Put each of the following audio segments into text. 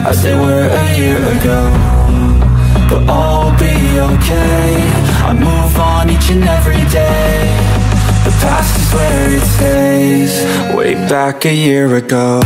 as they were a year ago. But all will be okay, I move on each and every day. The past is where it stays, way back a year ago.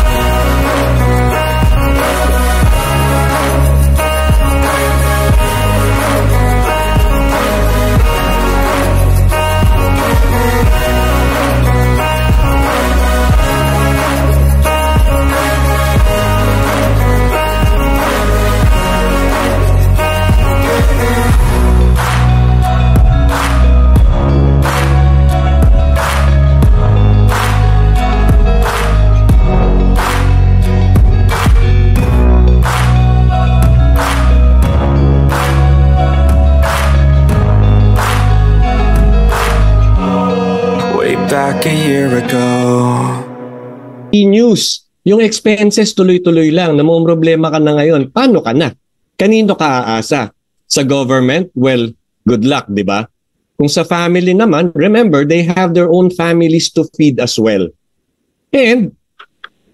Back a year ago. E-news, yung expenses tuloy-tuloy lang. Namumroblema ka na ngayon. Paano ka na? Kanino ka aasa? Sa government? Well, good luck, di ba? Kung sa family naman, remember, they have their own families to feed as well. And,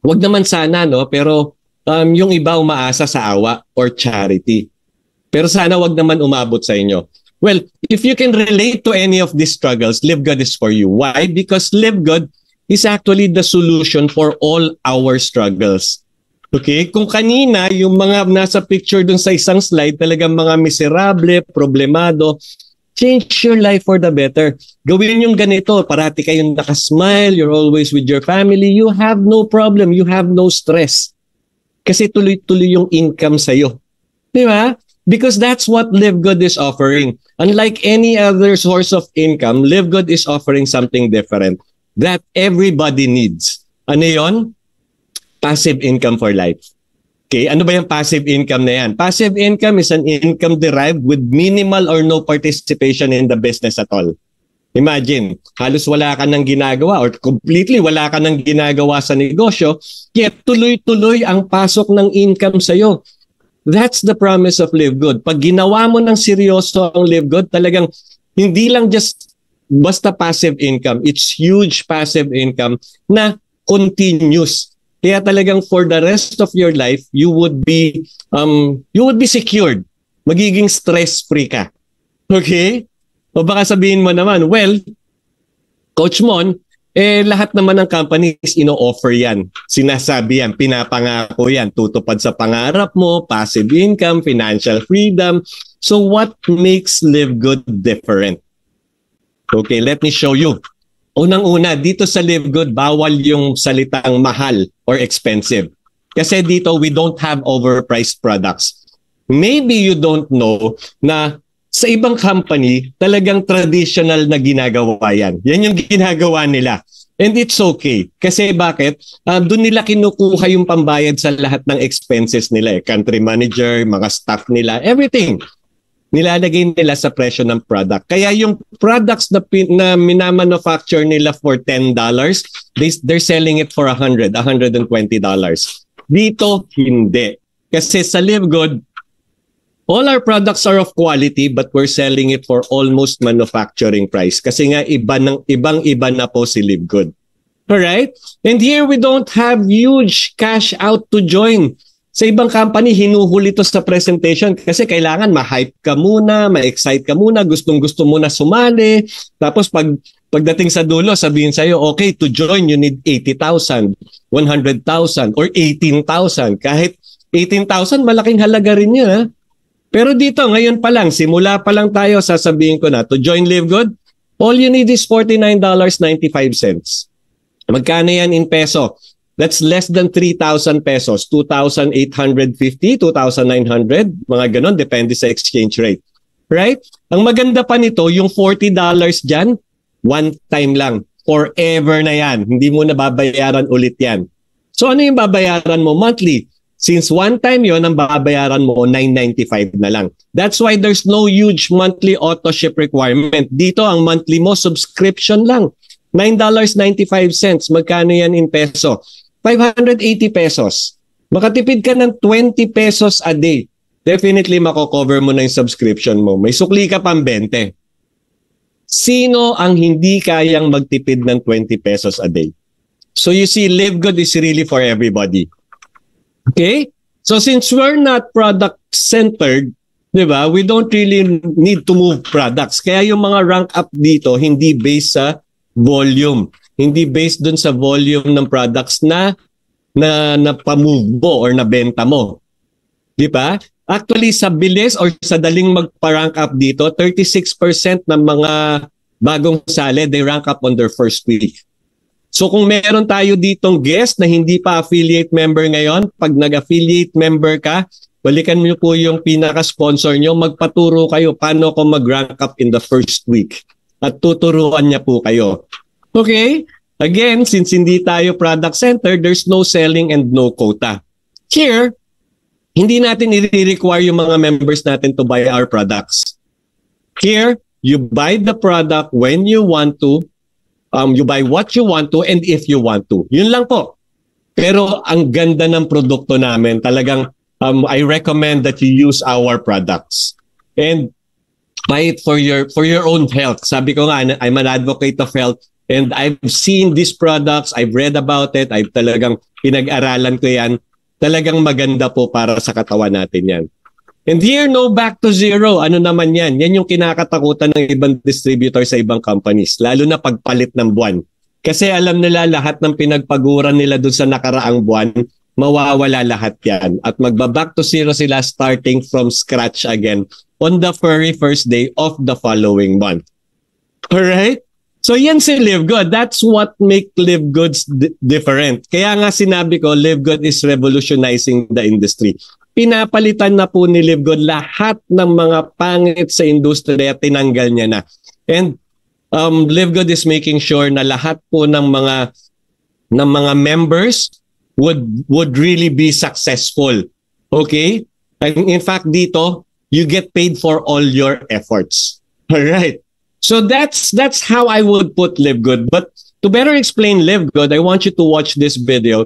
wag naman sana, no? Pero yung iba umaasa sa awa or charity. Pero sana wag naman umabot sa inyo. Well, if you can relate to any of these struggles, Live Good is for you. Why? Because Live Good is actually the solution for all our struggles. Okay? Kung kanina, yung mga nasa picture dun sa isang slide, talagang mga miserable, problemado, change your life for the better. Gawin yung ganito, parati kayong nakasmile, you're always with your family, you have no problem, you have no stress. Kasi tuloy-tuloy yung income sa'yo. Di ba? Because that's what Live Good is offering. Unlike any other source of income, Live Good is offering something different that everybody needs. Ano yon? Passive income for life. Okay, ano ba yung passive income na yan? Passive income is an income derived with minimal or no participation in the business at all. Imagine, halos wala ka nang ginagawa or completely wala ka nang ginagawa sa negosyo, yet tuloy-tuloy ang pasok ng income sa'yo. That's the promise of Live Good. Pag ginawa mo ng seryoso ang Live Good, talagang hindi lang just basta passive income. It's huge passive income na continuous. Kaya talagang for the rest of your life, you would be secured. Magiging stress-free ka. Okay? O baka sabihin mo naman, well, Coach Mon, lahat naman ng companies ino-offer yan. Sinasabi yan, pinapangako yan, tutupad sa pangarap mo, passive income, financial freedom. So what makes Live Good different? Okay, let me show you. Unang-una, dito sa Live Good, bawal yung salitang mahal or expensive. Kasi dito, we don't have overpriced products. Maybe you don't know na sa ibang company, talagang traditional na ginagawa yan. Yan yung ginagawa nila. And it's okay. Kasi bakit? Doon nila kinukuha yung pambayad sa lahat ng expenses nila. Country manager, mga staff nila, everything. Nilalagay nila sa presyo ng product. Kaya yung products na minamanufacture nila for $10, they're selling it for $100, $120. Dito, hindi. Kasi sa Live Good, all our products are of quality but we're selling it for almost manufacturing price. Kasi nga ibang-iba na po si Live Good. Alright? And here we don't have huge cash out to join. Sa ibang company, hinuhuli to sa presentation kasi kailangan ma-hype ka muna, ma-excite ka muna, gustong-gusto mo na sumali. Tapos pagdating sa dulo, sabihin sa'yo, okay, to join you need 80,000, 100,000, or 18,000. Kahit 18,000, malaking halaga rin yun, ha? Pero dito, ngayon pa lang, simula pa lang tayo, sasabihin ko na, to join Live Good, all you need is $49.95. Magkano yan in peso? That's less than 3,000 pesos, 2,850, 2,900, mga ganon, depende sa exchange rate. Right? Ang maganda pa nito, yung $40 dyan, one time lang. Forever na yan. Hindi mo na babayaran ulit yan. So ano yung babayaran mo monthly? Since one time yon ang babayaran mo, $9.95 na lang. That's why there's no huge monthly auto ship requirement. Dito, ang monthly mo, subscription lang. $9.95. Magkano yan in peso? 580 pesos. Makatipid ka ng 20 pesos a day. Definitely mako-cover mo na yung subscription mo. May sukli ka pang 20. Sino ang hindi kayang magtipid ng 20 pesos a day? So you see, Live Good is really for everybody. Okay? So since we're not product-centered, di ba, we don't really need to move products. Kaya yung mga rank up dito, hindi based sa volume. Hindi based dun sa volume ng products na pa-move mo or nabenta mo. Di ba? Actually, sa bilis or sa daling magpa-rank up dito, 36% ng mga bagong sali, they rank up on their first week. So kung meron tayo ditong guest na hindi pa affiliate member ngayon, pag nag-affiliate member ka, balikan niyo po yung pinaka-sponsor niyo, magpaturo kayo paano ko mag-rank up in the first week. At tuturuan niya po kayo. Okay? Again, since hindi tayo product-centered, there's no selling and no quota. Here, hindi natin i-require yung mga members natin to buy our products. Here, you buy the product when you want to, you buy what you want to and if you want to. Yun lang po. Pero ang ganda ng produkto namin. Talagang I recommend that you use our products. And buy it for your own health. Sabi ko nga, I'm an advocate of health and I've seen these products, I've read about it, I've talagang pinag-aralan ko yan. Talagang maganda po para sa katawan natin yan. And here, no back to zero. Ano naman yan? Yan yung kinakatakutan ng ibang distributor sa ibang companies, lalo na pagpalit ng buwan. Kasi alam nila lahat ng pinagpaguran nila dun sa nakaraang buwan, mawawala lahat yan. At magba-back to zero sila starting from scratch again on the very first day of the following month. Alright? So yan si Live Good. That's what make Live Goods different. Kaya nga sinabi ko, Live Good is revolutionizing the industry. Pinapalitan na po ni Live Good lahat ng mga pangit sa industriya, tinanggal niya na. And Live Good is making sure na lahat po ng mga members would really be successful. Okay? And in fact, dito, you get paid for all your efforts. All right. So that's how I would put Live Good. But to better explain Live Good, I want you to watch this video.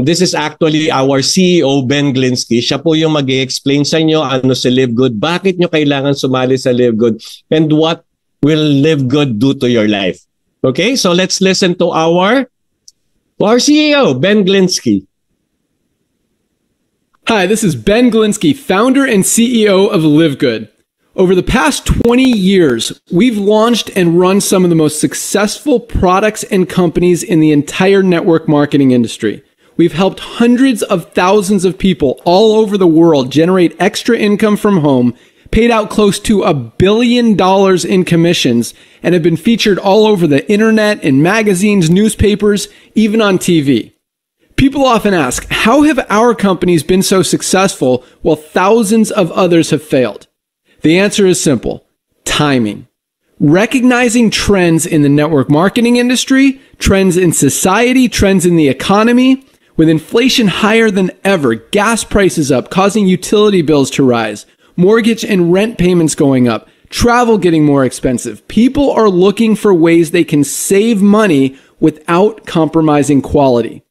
This is actually our CEO, Ben Glinsky. Siya po yung mag-i-explain sa inyo ano si Live Good, bakit nyo kailangan sumali sa Live Good, and what will Live Good do to your life. Okay, so let's listen to our CEO, Ben Glinsky. Hi, this is Ben Glinsky, founder and CEO of Live Good. Over the past 20 years, we've launched and run some of the most successful products and companies in the entire network marketing industry. We've helped hundreds of thousands of people all over the world generate extra income from home, paid out close to $1 billion in commissions, and have been featured all over the internet, in magazines, newspapers, even on TV. People often ask, how have our companies been so successful while thousands of others have failed? The answer is simple: timing. Recognizing trends in the network marketing industry, trends in society, trends in the economy. With inflation higher than ever, gas prices up, causing utility bills to rise, mortgage and rent payments going up, travel getting more expensive, people are looking for ways they can save money without compromising quality.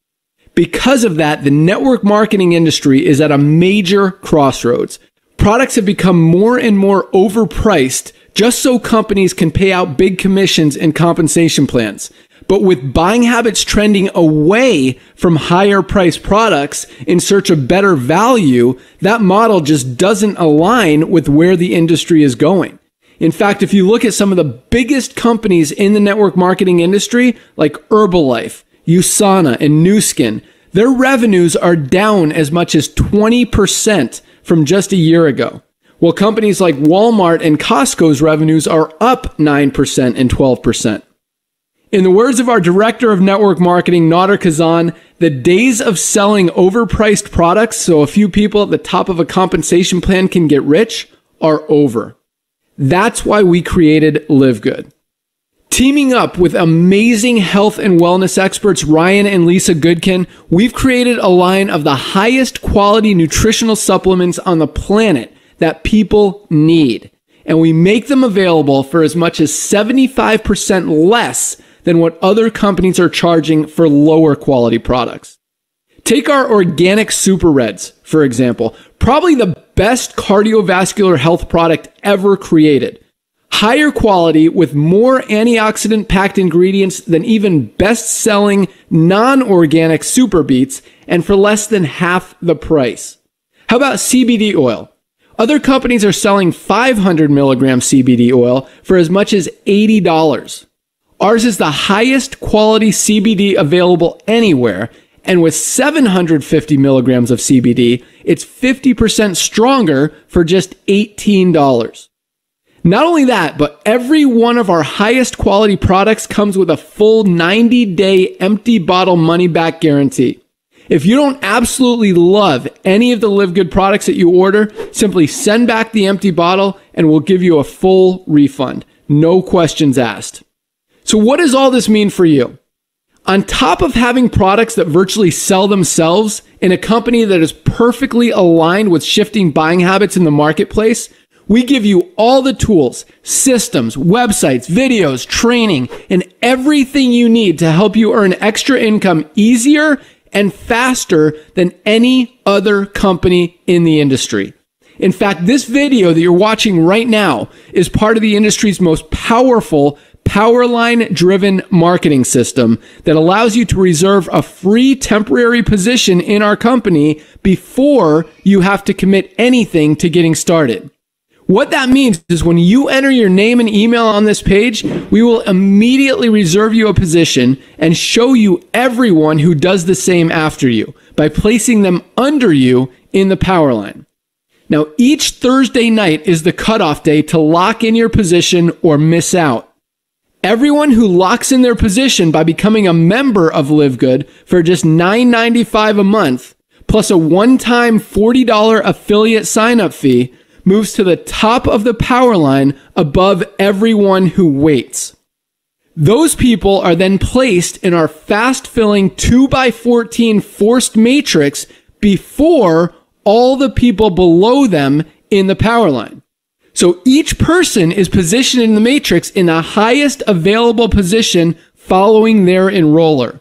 Because of that, the network marketing industry is at a major crossroads. Products have become more and more overpriced just so companies can pay out big commissions and compensation plans. But with buying habits trending away from higher priced products in search of better value, that model just doesn't align with where the industry is going. In fact, if you look at some of the biggest companies in the network marketing industry, like Herbalife, USANA, and Nu Skin, their revenues are down as much as 20% from just a year ago. While companies like Walmart and Costco's revenues are up 9% and 12%. In the words of our director of network marketing, Nader Kazan, the days of selling overpriced products so a few people at the top of a compensation plan can get rich are over. That's why we created Live Good. Teaming up with amazing health and wellness experts Ryan and Lisa Goodkin, we've created a line of the highest quality nutritional supplements on the planet that people need. And we make them available for as much as 75% less than what other companies are charging for lower quality products. Take our organic Super Reds, for example, probably the best cardiovascular health product ever created. Higher quality with more antioxidant-packed ingredients than even best-selling non-organic Super Beets, and for less than half the price. How about CBD oil? Other companies are selling 500 milligram CBD oil for as much as $80. Ours is the highest quality CBD available anywhere, and with 750 milligrams of CBD, it's 50% stronger for just $18. Not only that, but every one of our highest quality products comes with a full 90-day empty bottle money-back guarantee. If you don't absolutely love any of the Live Good products that you order, simply send back the empty bottle and we'll give you a full refund. No questions asked. So what does all this mean for you? On top of having products that virtually sell themselves in a company that is perfectly aligned with shifting buying habits in the marketplace, we give you all the tools, systems, websites, videos, training, and everything you need to help you earn extra income easier and faster than any other company in the industry. In fact, this video that you're watching right now is part of the industry's most powerful Powerline-driven marketing system that allows you to reserve a free temporary position in our company before you have to commit anything to getting started. What that means is when you enter your name and email on this page, we will immediately reserve you a position and show you everyone who does the same after you by placing them under you in the Powerline. Now, each Thursday night is the cutoff day to lock in your position or miss out. Everyone who locks in their position by becoming a member of Live Good for just $9.95 a month, plus a one-time $40 affiliate sign-up fee, moves to the top of the Powerline above everyone who waits. Those people are then placed in our fast-filling 2x14 forced matrix before all the people below them in the Powerline. So each person is positioned in the matrix in the highest available position following their enroller.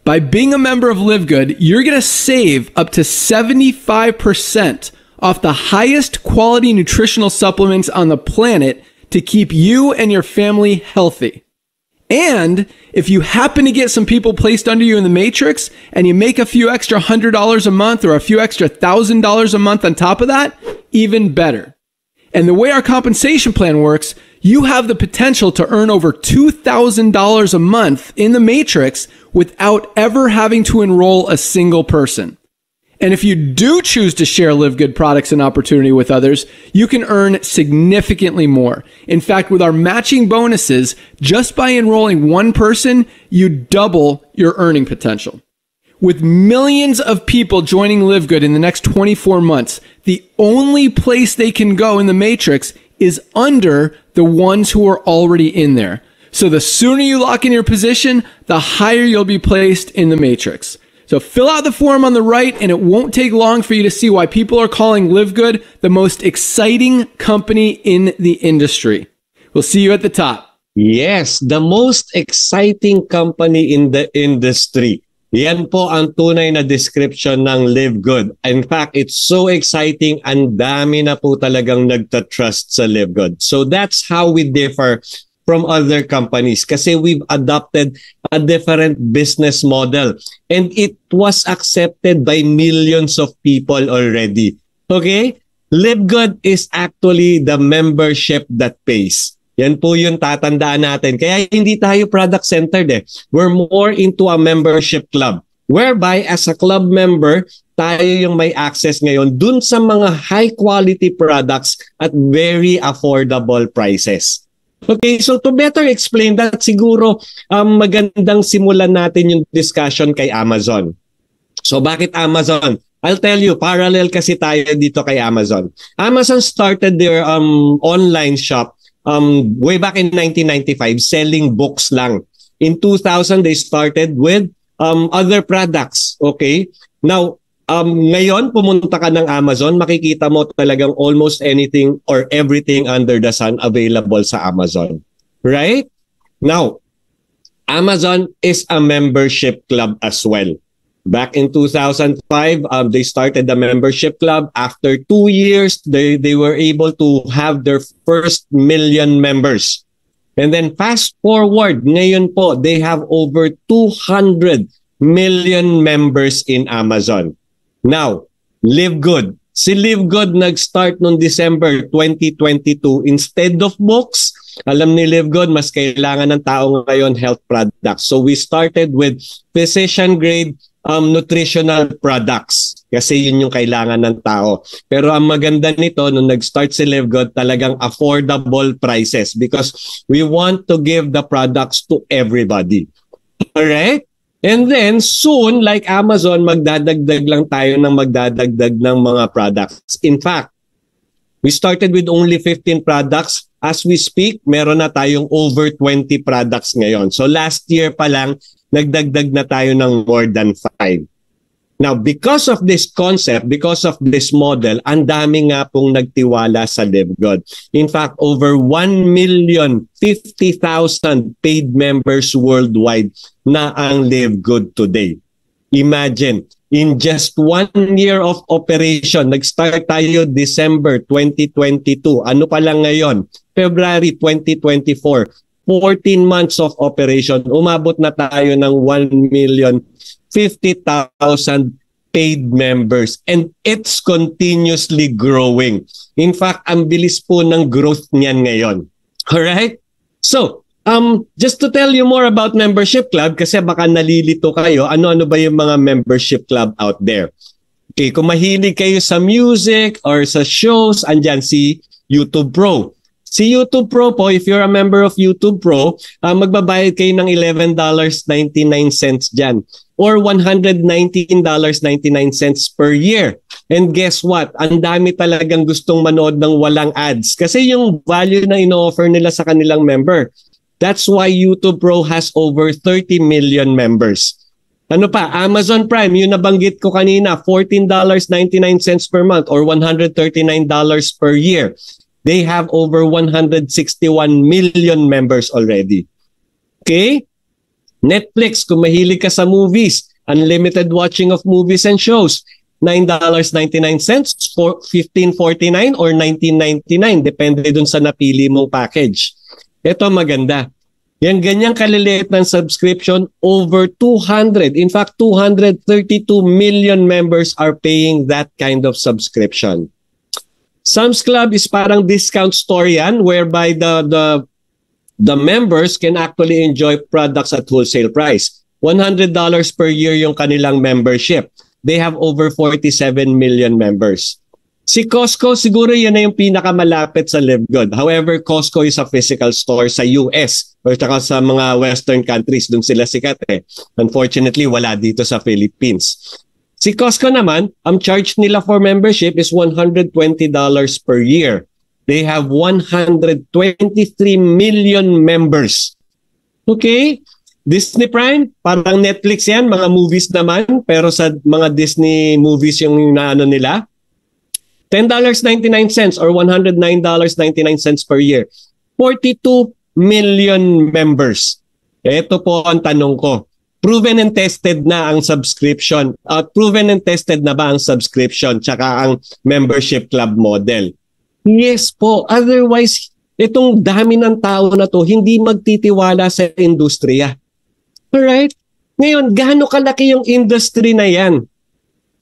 By being a member of Live Good, you're going to save up to 75% off the highest quality nutritional supplements on the planet to keep you and your family healthy. And if you happen to get some people placed under you in the matrix and you make a few extra $100 a month or a few extra $1,000 a month on top of that, even better. And the way our compensation plan works, you have the potential to earn over $2,000 a month in the matrix without ever having to enroll a single person. And if you do choose to share Live Good products and opportunity with others, you can earn significantly more. In fact, with our matching bonuses, just by enrolling one person, you double your earning potential. With millions of people joining Live Good in the next 24 months, the only place they can go in the matrix is under the ones who are already in there. So the sooner you lock in your position, the higher you'll be placed in the matrix. So fill out the form on the right, and it won't take long for you to see why people are calling Live Good the most exciting company in the industry. We'll see you at the top. Yes, the most exciting company in the industry. Yan po ang tunay na description ng Live Good. In fact, it's so exciting. Ang dami na po talagang nagtatrust sa Live Good. So that's how we differ from other companies kasi we've adopted a different business model and it was accepted by millions of people already. Okay? Live Good is actually the membership that pays. Yan po yung tatandaan natin. Kaya hindi tayo product-centered eh. We're more into a membership club. Whereby as a club member, tayo yung may access ngayon dun sa mga high-quality products at very affordable prices. Okay, so to better explain that, siguro magandang simulan natin yung discussion kay Amazon. So bakit Amazon? I'll tell you, parallel kasi tayo dito kay Amazon. Amazon started their online shop way back in 1995, selling books lang. In 2000, they started with other products. Okay? Now, ngayon, pumunta ka ng Amazon, makikita mo talagang almost anything or everything under the sun available sa Amazon. Right? Now, Amazon is a membership club as well. Back in 2005, they started the membership club. After 2 years, they were able to have their first 1 million members. And then fast forward, ngayon po, they have over 200 million members in Amazon. Now, Live Good. Si Live Good nag-start noong December 2022. Instead of books, alam ni Live Good, mas kailangan ng tao ngayon health products. So we started with physician-grade nutritional products kasi yun yung kailangan ng tao. Pero ang maganda nito, nung nag-start si Live Good, talagang affordable prices because we want to give the products to everybody. Alright? And then soon, like Amazon, magdadagdag lang tayo ng magdadagdag ng mga products. In fact, we started with only 15 products. As we speak, meron na tayong over 20 products ngayon. So last year pa lang, nagdagdag na tayo ng more than 5. Now, because of this concept, because of this model, ang dami nga pong nagtiwala sa Live Good. In fact, over 1,050,000 paid members worldwide na ang Live Good today. Imagine, in just 1 year of operation, nag-start tayo December 2022. Ano pa lang ngayon? February 2024. 14 months of operation, umabot na tayo ng 1,050,000 paid members. And it's continuously growing. In fact, ang bilis po ng growth niyan ngayon. Alright? So, just to tell you more about Membership Club, kasi baka nalilito kayo, ano-ano ba yung mga Membership Club out there? Okay, kung mahilig kayo sa music or sa shows, andyan si YouTube Pro. Si YouTube Pro po, if you're a member of YouTube Pro, magbabayad kayo ng $11.99 dyan or $119.99 per year. And guess what? Ang dami talagang gustong manood ng walang ads kasi yung value na ino-offer nila sa kanilang member. That's why YouTube Pro has over 30 million members. Ano pa? Amazon Prime, yung nabanggit ko kanina, $14.99 per month or $139 per year. They have over 161 million members already. Okay? Netflix, kung mahilig ka sa movies, unlimited watching of movies and shows, $9.99, $15.49 or $19.99, depende dun sa napili mong package. Ito maganda. Yung ganyang kaliliit ng subscription, over 200, in fact 232 million members are paying that kind of subscription. Sam's Club is parang discount store yan whereby the members can actually enjoy products at wholesale price. $100 per year yung kanilang membership. They have over 47 million members. Si Costco, siguro yan na yung pinakamalapit sa Live Good. However, Costco is a physical store sa US or saka sa mga Western countries. Doon sila sikat eh. Unfortunately, wala dito sa Philippines. Si Costco naman, ang charge nila for membership is $120 per year. They have 123 million members. Okay? Disney Prime, parang Netflix yan, mga movies naman, pero sa mga Disney movies yung naano nila. $10.99 or $109.99 per year. 42 million members. Ito po ang tanong ko. Proven and tested na ang subscription. Proven and tested na ba ang subscription tsaka ang membership club model? Yes po. Otherwise, itong dami ng tao na to hindi magtitiwala sa industriya. Alright? Ngayon, gaano kalaki yung industry na yan?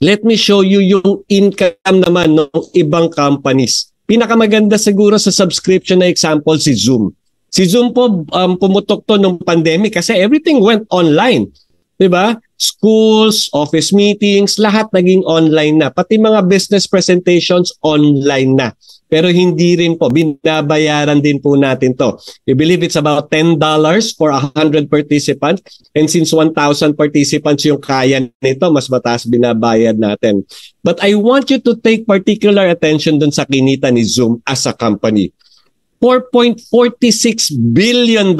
Let me show you yung income naman ng ibang companies. Pinakamaganda siguro sa subscription na example si Zoom. Si Zoom po pumutok to nung pandemic kasi everything went online. 'Di ba? Schools, office meetings, lahat naging online na. Pati mga business presentations online na. Pero hindi rin po, binabayaran din po natin to. I believe it's about $10 for 100 participants. And since 1,000 participants yung kaya nito, mas mataas binabayad natin. But I want you to take particular attention dun sa kinita ni Zoom as a company. $4.46 billion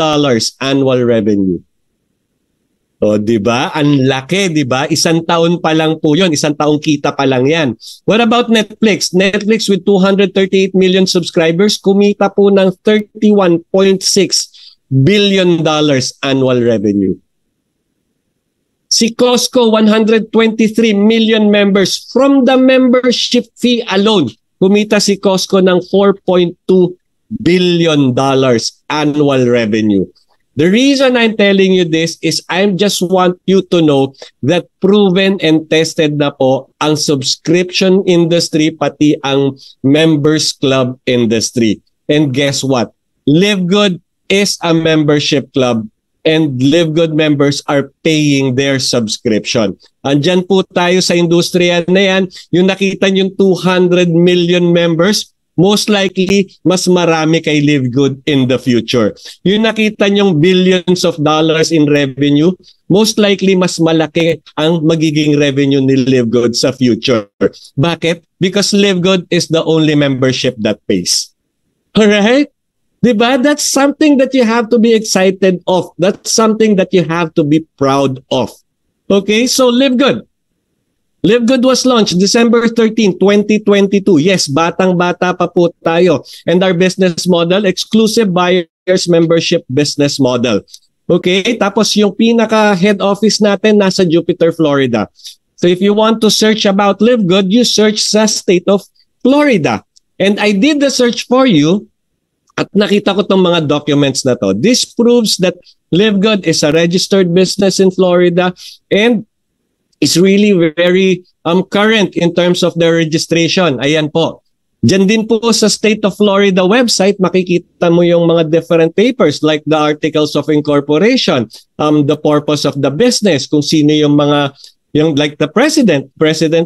annual revenue. O, di ba? Ang laki, di ba? Isang taon pa lang po yun. Isang taong kita pa lang yan. What about Netflix? Netflix with 238 million subscribers, kumita po ng $31.6 billion annual revenue. Si Costco, 123 million members. From the membership fee alone, kumita si Costco ng $4.2 billion annual revenue. The reason I'm telling you this is I just want you to know that proven and tested na po ang subscription industry pati ang members club industry. And guess what? Live Good is a membership club and Live Good members are paying their subscription. Andyan po tayo sa industriya na yan. Yung nakita yung 200 million members, most likely, mas marami kay Live Good in the future. Yung nakita nyong billions of dollars in revenue, most likely, mas malaki ang magiging revenue ni Live Good sa future. Bakit? Because Live Good is the only membership that pays. Alright? Diba? That's something that you have to be excited of. That's something that you have to be proud of. Okay? So, Live Good. Live Good was launched December 13, 2022. Yes, batang-bata pa po tayo. And our business model, exclusive buyers membership business model. Okay? Tapos yung pinaka-head office natin nasa Jupiter, Florida. So if you want to search about Live Good, you search sa state of Florida. And I did the search for you at nakita ko tong mga documents na to. This proves that Live Good is a registered business in Florida and is really very current in terms of their registration. Ayan po. Diyan din po sa State of Florida website, makikita mo yung mga different papers like the Articles of Incorporation, the purpose of the business, kung sino yung mga, yung like the president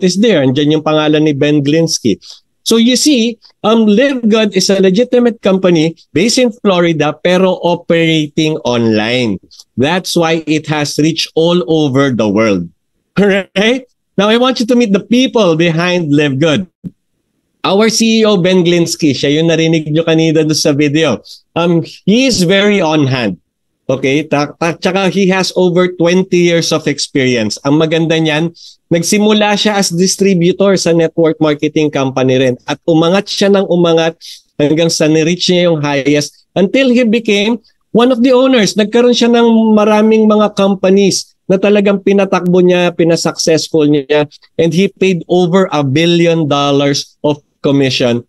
is there, and diyan yung pangalan ni Ben Glinsky. So you see, Live Good is a legitimate company based in Florida pero operating online. That's why it has reached all over the world. Right? Now, I want you to meet the people behind Live Good. Our CEO, Ben Glinsky, siya yung narinig nyo kanina doon sa video. He is very on hand. Okay? Tsaka he has over 20 years of experience. Ang maganda niyan, nagsimula siya as distributor sa network marketing company rin. At umangat siya ng umangat hanggang sa ni-reach niya yung highest until he became one of the owners. Nagkaroon siya ng maraming mga companies na talagang pinatakbo niya, pinasuccessful niya, and he paid over $1 billion of commission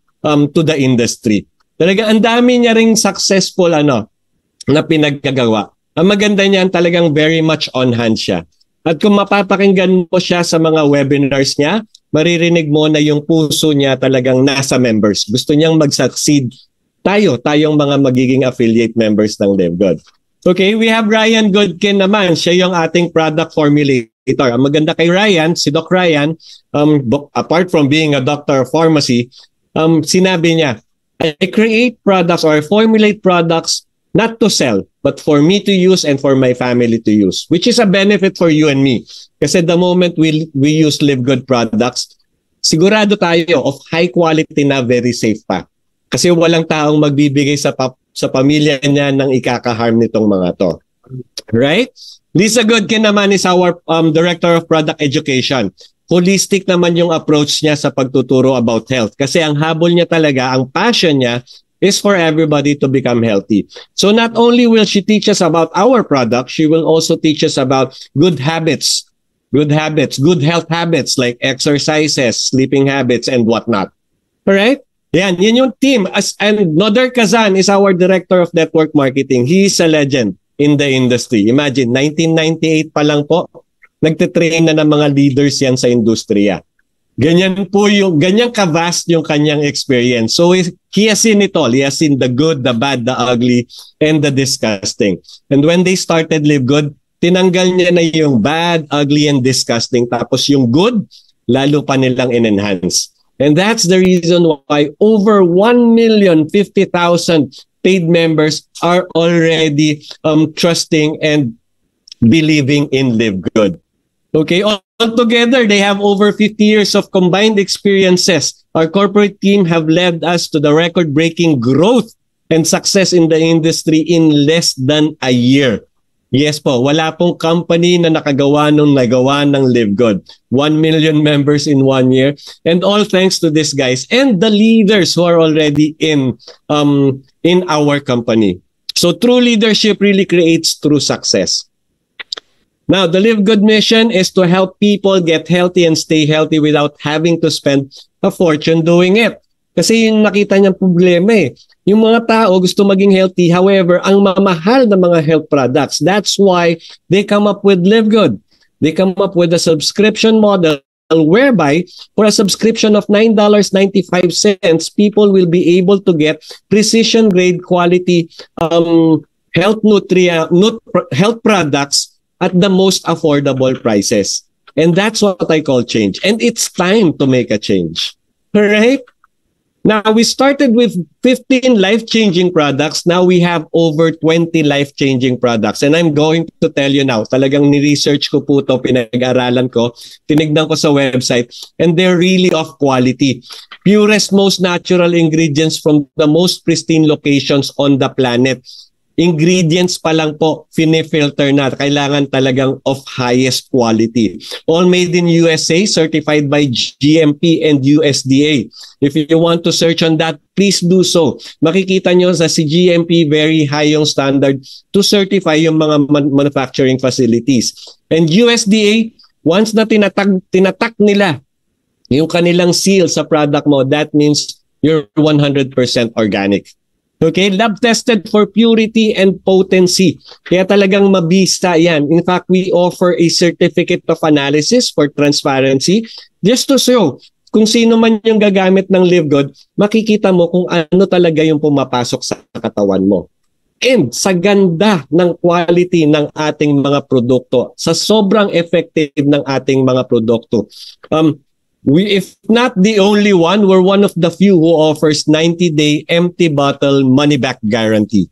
to the industry. Talaga, ang dami niya ring successful na pinagkagawa. Ang maganda niyan, talagang very much on hand siya. At kung mapapakinggan mo siya sa mga webinars niya, maririnig mo na yung puso niya talagang nasa members. Gusto niyang mag-succeed tayong mga magiging affiliate members ng Live Good. Okay, we have Ryan Goodkin naman. Siya yung ating product formulator. Ang maganda kay Ryan, si Doc Ryan, apart from being a doctor of pharmacy, sinabi niya, I create products or I formulate products not to sell, but for me to use and for my family to use, which is a benefit for you and me. Kasi the moment we use Live Good products, sigurado tayo of high quality na very safe pa. Kasi walang taong magbibigay sa pamilya niya ng ikaka-harm nitong mga to. Right? Lisa Goodkin naman is our Director of Product Education. Holistic naman yung approach niya sa pagtuturo about health. Kasi ang habol niya talaga, ang passion niya is for everybody to become healthy. So not only will she teach us about our product, she will also teach us about good habits, good health habits like exercises, sleeping habits, and whatnot. Alright? Yan yung team. And Noder Kazan is our Director of Network Marketing. He is a legend in the industry. Imagine, 1998 pa lang po, nagtitrain na ng mga leaders yan sa industriya. Ganyan ka-vast yung kanyang experience. So he has seen it all. He has seen the good, the bad, the ugly, and the disgusting. And when they started Live Good, tinanggal niya na yung bad, ugly, and disgusting. Tapos yung good, lalo pa nilang in-enhance. And that's the reason why over 1,050,000 paid members are already trusting and believing in Live Good. Okay, altogether, they have over 50 years of combined experiences. Our corporate team have led us to the record-breaking growth and success in the industry in less than a year. Yes po, wala pong company na nagawa ng Live Good. 1 million members in 1 year. And all thanks to these guys and the leaders who are already in our company. So true leadership really creates true success. Now, the Live Good mission is to help people get healthy and stay healthy without having to spend a fortune doing it. Kasi yung nakita niyang problema Yung mga tao gusto maging healthy, however, ang mamahal na mga health products. That's why they come up with Live Good. They come up with a subscription model whereby for a subscription of $9.95, people will be able to get precision grade quality health products at the most affordable prices. And that's what I call change. And it's time to make a change. All right? Now, we started with 15 life-changing products. Now, we have over 20 life-changing products. And I'm going to tell you now, talagang ni-research ko po ito, pinag-aralan ko, tinignan ko sa website, and they're really of quality. Purest, most natural ingredients from the most pristine locations on the planet. Ingredients pa lang po, fini-filter na. Kailangan talagang of highest quality. All made in USA, certified by GMP and USDA. If you want to search on that, please do so. Makikita nyo sa GMP, very high yung standard to certify yung mga manufacturing facilities. And USDA, once na tinatak nila yung kanilang seal sa product mo, that means you're 100% organic. Okay, lab tested for purity and potency. Kaya talagang mabisa yan. In fact, we offer a certificate of analysis for transparency just to show kung sino man yung gagamit ng Live Good, makikita mo kung ano talaga yung pumapasok sa katawan mo. And sa ganda ng quality ng ating mga produkto, sa sobrang effective ng ating mga produkto, if not the only one, we're one of the few who offers 90-day empty bottle money-back guarantee.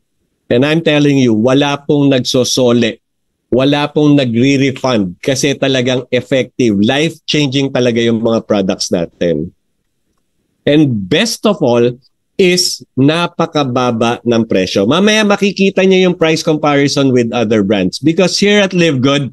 And I'm telling you, wala pong nagsosole, wala pong nagre-refund kasi talagang effective, life-changing talaga yung mga products natin. And best of all is napakababa ng presyo. Mamaya makikita niyo yung price comparison with other brands because here at Live Good,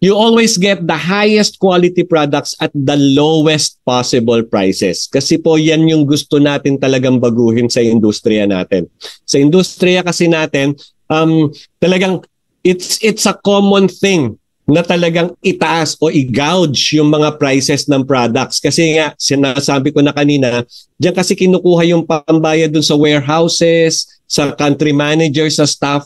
you always get the highest quality products at the lowest possible prices. Kasi po yan yung gusto natin talagang baguhin sa industriya natin. Sa industriya kasi natin, talagang it's a common thing na talagang itaas o i-gouge yung mga prices ng products. Kasi nga, sinasabi ko na kanina, diyan kasi kinukuha yung pambayad dun sa warehouses, sa country managers, sa staff,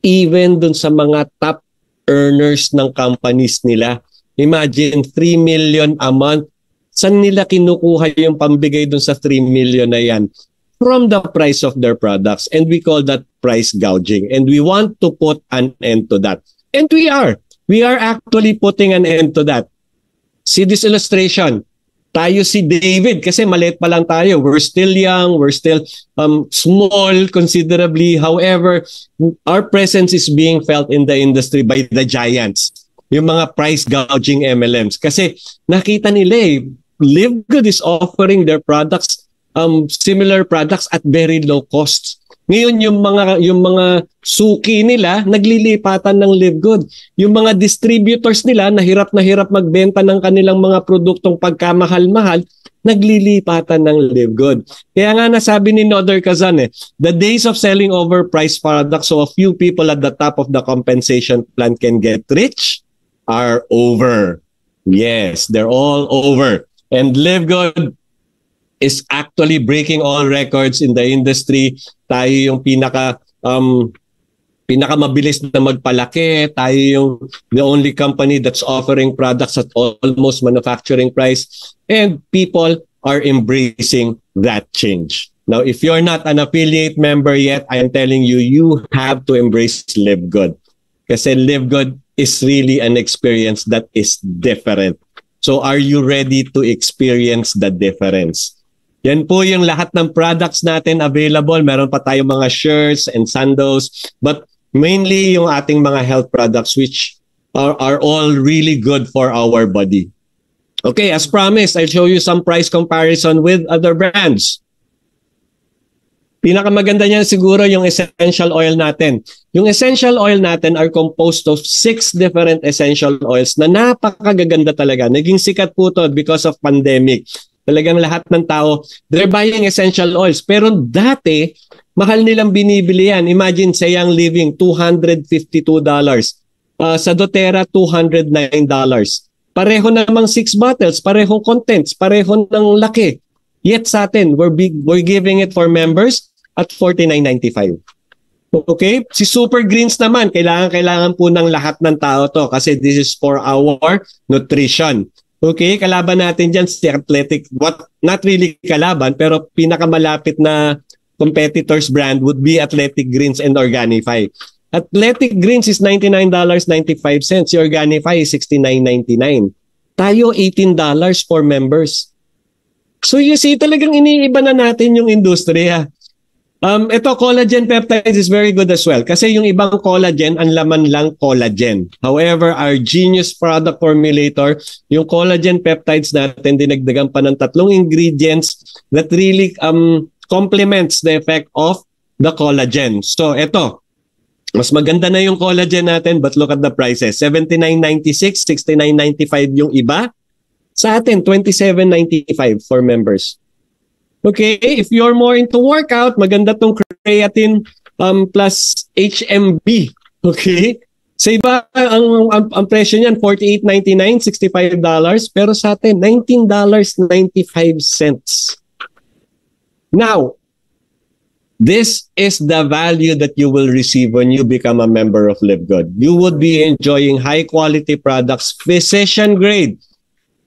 even dun sa mga top earners ng companies nila. Imagine, 3 million a month. Saan nila kinukuha yung pambigay dun sa 3 million na yan? From the price of their products. And we call that price gouging. And we want to put an end to that. And we are. We are actually putting an end to that. See this illustration. Tayo si David kasi maliit pa lang tayo. We're still young, we're still small considerably. However, our presence is being felt in the industry by the giants. Yung mga price gouging MLMs. Kasi nakita nila Live Good is offering their products, similar products at very low costs. Ngayon yung mga suki nila naglilipatan ng Live Good. Yung mga distributors nila na hirap magbenta ng kanilang mga produktong pagkamahal-mahal, naglilipatan ng Live Good. Kaya nga nasabi ni Noder Kazan the days of selling overpriced products so a few people at the top of the compensation plan can get rich are over. Yes, they're all over. And Live Good is actually breaking all records in the industry. Tayo yung pinakamabilis na magpalaki. Tayo yung the only company that's offering products at almost manufacturing price. And people are embracing that change. Now, if you're not an affiliate member yet, I am telling you, you have to embrace Live Good. Kasi Live Good is really an experience that is different. So are you ready to experience the difference? Yan po yung lahat ng products natin available. Meron pa tayong mga shirts and sandals. But mainly yung ating mga health products which are all really good for our body. Okay, as promised, I'll show you some price comparison with other brands. Pinakamaganda niyan siguro yung essential oil natin. Yung essential oil natin are composed of 6 different essential oils na napakagaganda talaga. Naging sikat po to because of pandemic. Talagang lahat ng tao, they're buying essential oils. Pero dati, mahal nilang binibili yan. Imagine sa Young Living, $252. Sa doTERRA, $209. Pareho namang 6 bottles, parehong contents, pareho ng laki. Yet sa atin, we're giving it for members at $49.95. Okay? Si Super Greens naman, kailangan po ng lahat ng tao to kasi this is for our nutrition. Okay? Kalaban natin dyan si Athletic, not really kalaban, pero pinakamalapit na competitors brand would be Athletic Greens and Organifi. Athletic Greens is $99.95. Si Organifi is $69.99. Tayo $18 for members. So you see, talagang iniiba na natin yung industriya. Ito, collagen peptides is very good as well. Kasi yung ibang collagen, ang laman lang collagen. However, our genius product formulator, yung collagen peptides natin, dinagdagan pa ng 3 ingredients that really complements the effect of the collagen. So ito, mas maganda na yung collagen natin, but look at the prices. $79.96, $69.95 yung iba. Sa atin, $27.95 for members. Okay, if you're more into workout, maganda tong creatine plus HMB. Okay? Sa iba, ang presyo niyan, $48.99, $65. Pero sa atin, $19.95. Now, this is the value that you will receive when you become a member of Live Good. You would be enjoying high-quality products, physician-grade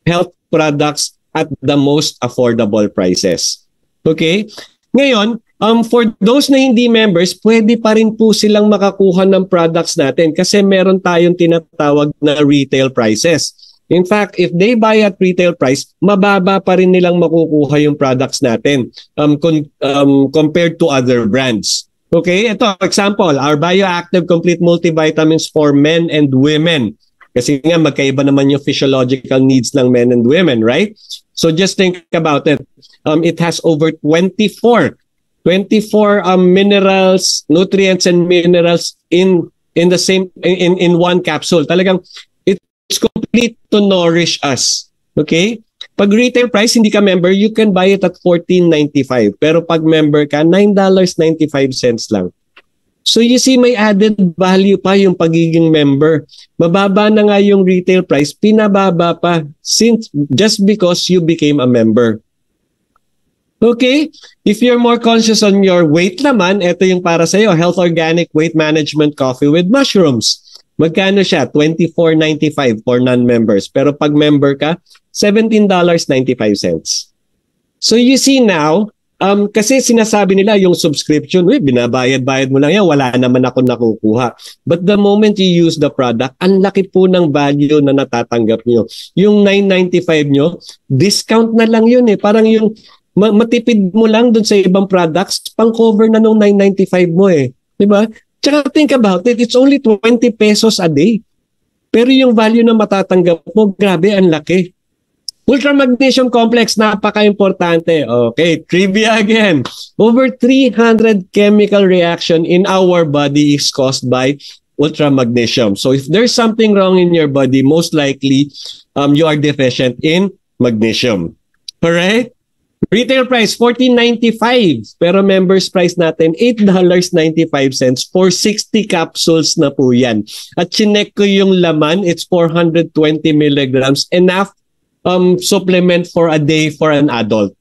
health products at the most affordable prices. Okay? Ngayon, for those na hindi members, pwede pa rin po silang makakuha ng products natin kasi meron tayong tinatawag na retail prices. In fact, if they buy at retail price, mababa pa rin nilang makukuha yung products natin compared to other brands. Okay? Ito, example, our Bioactive Complete Multivitamins for men and women. Kasi nga, magkaiba naman yung physiological needs ng men and women, right? So just think about it. It has over 24 minerals, nutrients and minerals in the same in one capsule. Talagang it's complete to nourish us. Okay? Pag retail price, hindi ka member, you can buy it at $14.95. Pero pag member ka, $9.95 lang. So you see, may added value pa yung pagiging member. Mababa na nga yung retail price, pinababa pa just because you became a member. Okay? If you're more conscious on your weight naman, ito yung para sa'yo, Health Organic Weight Management Coffee with Mushrooms. Magkano siya? $24.95 for non-members. Pero pag member ka, $17.95. So you see now, kasi sinasabi nila yung subscription, binabayad-bayad mo lang yan, wala naman ako nakukuha. But the moment you use the product, ang laki po ng value na natatanggap nyo. Yung $9.95 nyo, discount na lang yun eh. Parang yung matipid mo lang dun sa ibang products, pang-cover na nung $9.95 mo eh. Diba? Tsaka think about it, it's only 20 pesos a day. Pero yung value na matatanggap mo, grabe, ang laki. Ultra Magnesium Complex, napaka-importante. Okay, trivia again. Over 300 chemical reaction in our body is caused by ultra magnesium. So if there's something wrong in your body, most likely you are deficient in magnesium. Alright? Retail price, $14.95. Pero members price natin, $8.95 for 60 capsules na po yan. At chinek ko yung laman, it's 420 milligrams. Enough supplement for a day for an adult.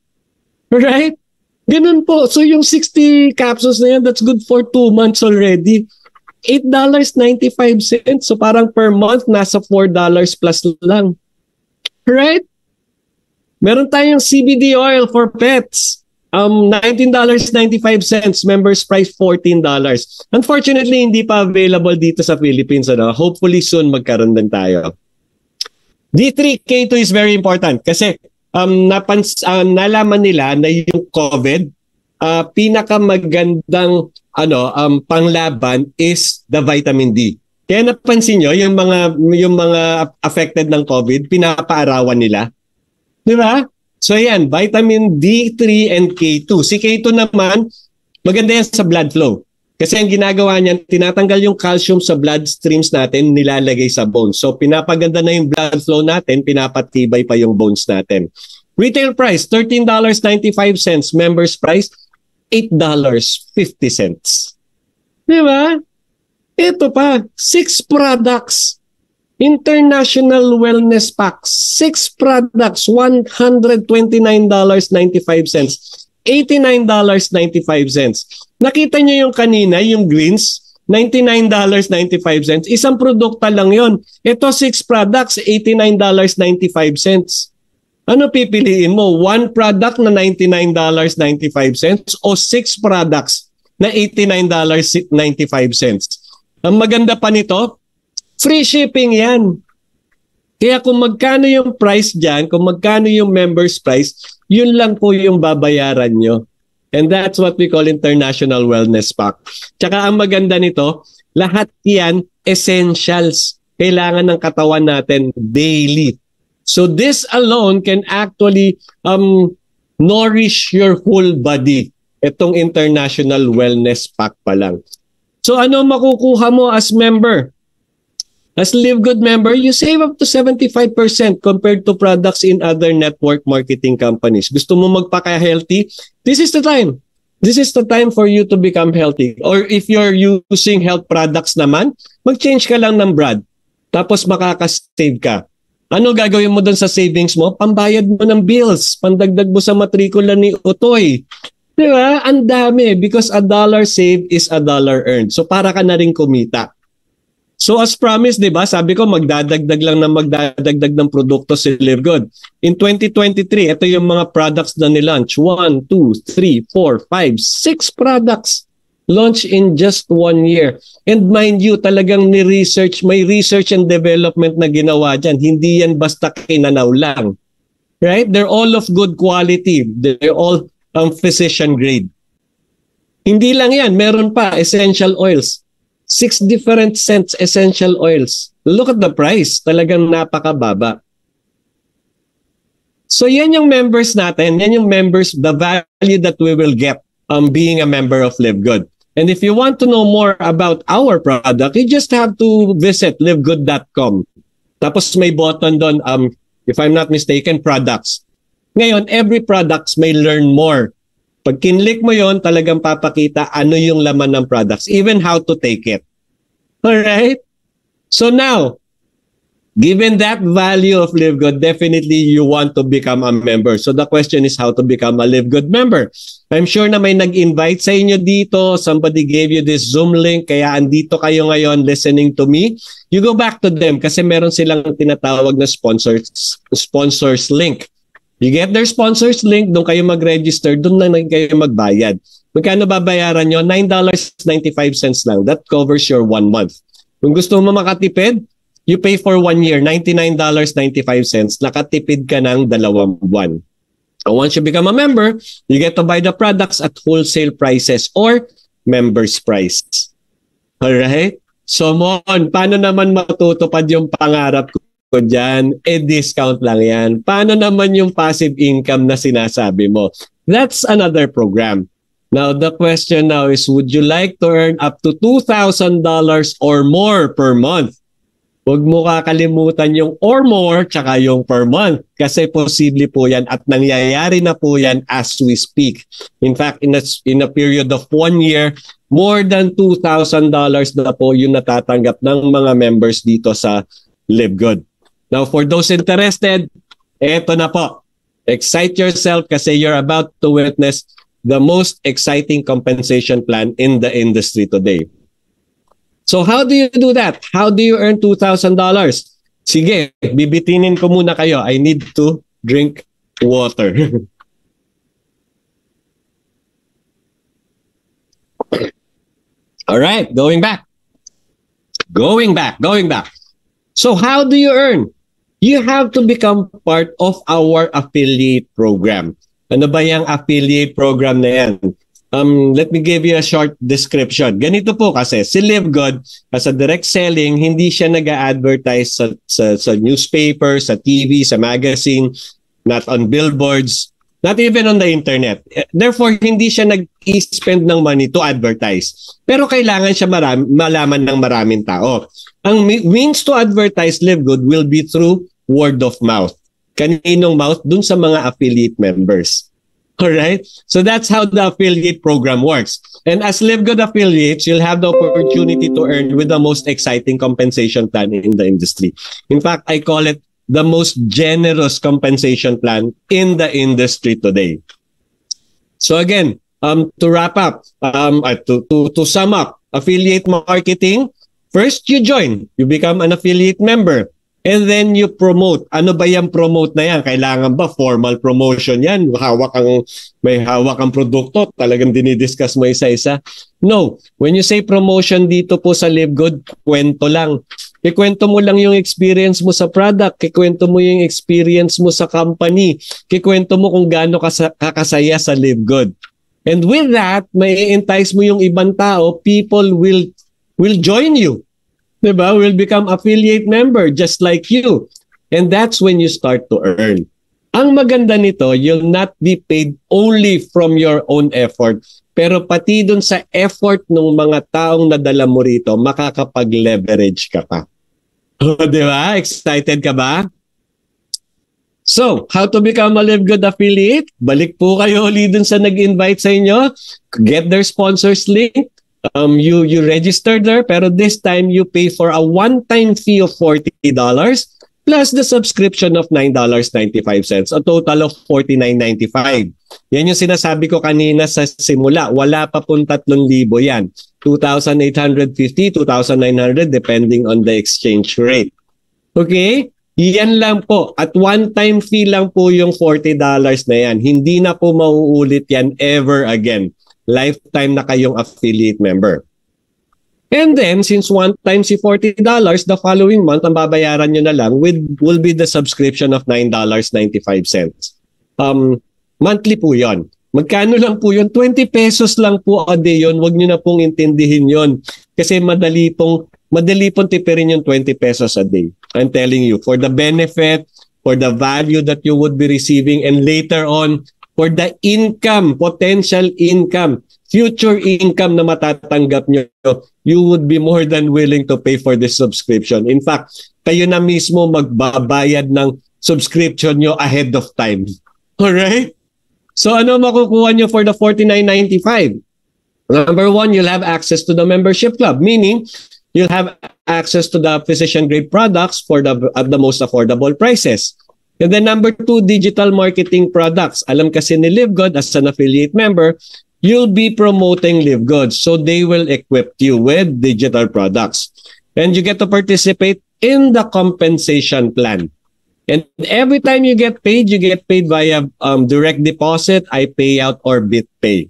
Right? Ganun po. So yung 60 capsules na yan, that's good for 2 months already. $8.95. So parang per month, nasa $4 plus lang. Right? Meron tayong CBD oil for pets. $19.95. Members price $14. Unfortunately, hindi pa available dito sa Philippines. Hopefully soon magkaroon din tayo. D3K2 is very important kasi nalaman nila na yung COVID, pinakamagandang panglaban is the vitamin D. Kaya napansin nyo, yung mga affected ng COVID, pinapaarawan nila. Di ba? So yan, vitamin D3 and K2. Si K2 naman, maganda yan sa blood flow. Kasi ang ginagawa niyan, tinatanggal yung calcium sa bloodstreams natin, nilalagay sa bones. So pinapaganda na yung blood flow natin, pinapatibay pa yung bones natin. Retail price, $13.95. Members price, $8.50. Di ba? Ito pa, 6 products. International Wellness Pack, 6 products, $129.95. $89.95. Nakita nyo yung kanina, yung greens, $99.95. Isang produkta lang yon. Ito 6 products, $89.95. Ano pipiliin mo? 1 product na $99.95 o 6 products na $89.95? Ang maganda pa nito, free shipping yan. Kaya kung magkano yung price dyan, kung magkano yung member's price, yun lang po yung babayaran nyo. And that's what we call International Wellness Pack. Tsaka ang maganda nito, lahat yan essentials. Kailangan ng katawan natin daily. So this alone can actually nourish your whole body. Itong International Wellness Pack pa lang. So ano makukuha mo as member? As Live Good member, you save up to 75% compared to products in other network marketing companies. Gusto mo magpaka-healthy? This is the time. This is the time for you to become healthy. Or if you're using health products naman, mag-change ka lang ng brand. Tapos makaka-save ka. Ano gagawin mo doon sa savings mo? Pambayad mo ng bills. Pandagdag mo sa matrikula ni Utoy. Diba? Ang dami. Because $1 saved is $1 earned. So para ka na rin kumita. So as promised, di ba, sabi ko magdadagdag ng produkto si Live Good. In 2023, ito yung mga products na nilaunch. 1, 2, 3, 4, 5, 6 products launched in just 1 year. And mind you, talagang ni-research, may research and development na ginawa dyan. Hindi yan basta kinanaw lang. Right? They're all of good quality. They're all physician grade. Hindi lang yan, meron pa essential oils. 6 different scents essential oils. Look at the price. Talagang napakababa. So yan yung members natin. Yan yung members, the value that we will get being a member of Live Good. And if you want to know more about our product, you just have to visit livegood.com. Tapos may button doon, if I'm not mistaken, products. Ngayon, every products may learn more. Pag kinlik mo yon, talagang papakita ano yung laman ng products, even how to take it. Alright? So now, given that value of Live Good, definitely you want to become a member. So the question is how to become a Live Good member. I'm sure na may nag-invite sa inyo dito. Somebody gave you this Zoom link, kaya andito kayo ngayon listening to me. You go back to them kasi meron silang tinatawag na sponsors link. You get their sponsors link, doon kayo mag-register, doon na kayo magbayad. Magkano babayaran nyo? $9.95 lang. That covers your 1 month. Kung gusto mo makatipid, you pay for 1 year, $99.95. Nakatipid ka ng 2 buwan. And once you become a member, you get to buy the products at wholesale prices or members price. Alright? So, Mon, paano naman matutupad yung pangarap ko dyan? Discount lang yan. Paano naman yung passive income na sinasabi mo? That's another program. Now, the question now is, would you like to earn up to $2,000 or more per month? Huwag mo kakalimutan yung or more tsaka yung per month kasi posible po yan at nangyayari na po yan as we speak. In fact, in a period of 1 year, more than $2,000 na po yung natatanggap ng mga members dito sa Live Good. Now, for those interested, eto na po. Excite yourself kasi you're about to witness the most exciting compensation plan in the industry today. So how do you do that? How do you earn $2,000? Sige, bibitinin ko muna kayo. I need to drink water. All right, going back. So how do you earn? You have to become part of our affiliate program. Ano ba yung affiliate program na yan? Let me give you a short description. Ganito po kasi, si Live Good, as a direct selling, hindi siya nag-a-advertise sa newspaper, sa TV, sa magazine, not on billboards, not even on the internet. Therefore, hindi siya nag-spend ng money to advertise. Pero kailangan siya malaman ng maraming tao. Ang means to advertise Live Good will be through word of mouth. Kaninong mouth? Dun sa mga affiliate members. Alright? So that's how the affiliate program works. And as Live Good affiliates, you'll have the opportunity to earn with the most exciting compensation plan in the industry. In fact, I call it the most generous compensation plan in the industry today. So again, to wrap up, to sum up, affiliate marketing, first you join, you become an affiliate member. And then you promote. Ano ba yung promote na yan? Kailangan ba formal promotion yan? May hawak ang produkto, talagang dinidiscuss mo isa-isa? No. When you say promotion dito po sa Live Good, kwento lang. Kikwento mo lang yung experience mo sa product. Kikwento mo yung experience mo sa company. Kikwento mo kung gaano kakasaya sa Live Good. And with that, may entice mo yung ibang tao, people will join you. Diba? Will become affiliate member just like you. And that's when you start to earn. Ang maganda nito, you'll not be paid only from your own effort, pero pati dun sa effort ng mga taong nadala mo rito, makakapag-leverage ka pa. Diba? Excited ka ba? So, how to become a Live Good affiliate? Balik po kayo ulit dun sa nag-invite sa inyo. Get their sponsors link. You register there, pero this time you pay for a one-time fee of $40 plus the subscription of $9.95, a total of $49.95. Yan yung sinasabi ko kanina sa simula. Wala pa pong 3,000 yan. 2,850, 2,900 depending on the exchange rate. Okay? Yan lang po. At one-time fee lang po yung $40 na yan. Hindi na po mauulit yan ever again. Lifetime na kayong affiliate member. And then, since one time si $40, the following month, ang babayaran nyo na lang will be the subscription of $9.95. Monthly po yon. Magkano lang po yun? 20 pesos lang po a day yun. Huwag nyo na pong intindihin yon. Kasi madali pong tipirin yung 20 pesos a day. I'm telling you, for the benefit, for the value that you would be receiving, and later on, for the income, potential income, future income na matatanggap nyo, you would be more than willing to pay for this subscription. In fact, kayo na mismo magbabayad ng subscription nyo ahead of time. Alright? So ano makukuha nyo for the $49.95? Number one, you'll have access to the membership club, meaning you'll have access to the physician-grade products at the most affordable prices. And then number two, digital marketing products. Alam kasi ni Live Good as an affiliate member, you'll be promoting Live Good. So they will equip you with digital products. And you get to participate in the compensation plan. And every time you get paid via direct deposit, iPayout, or BitPay.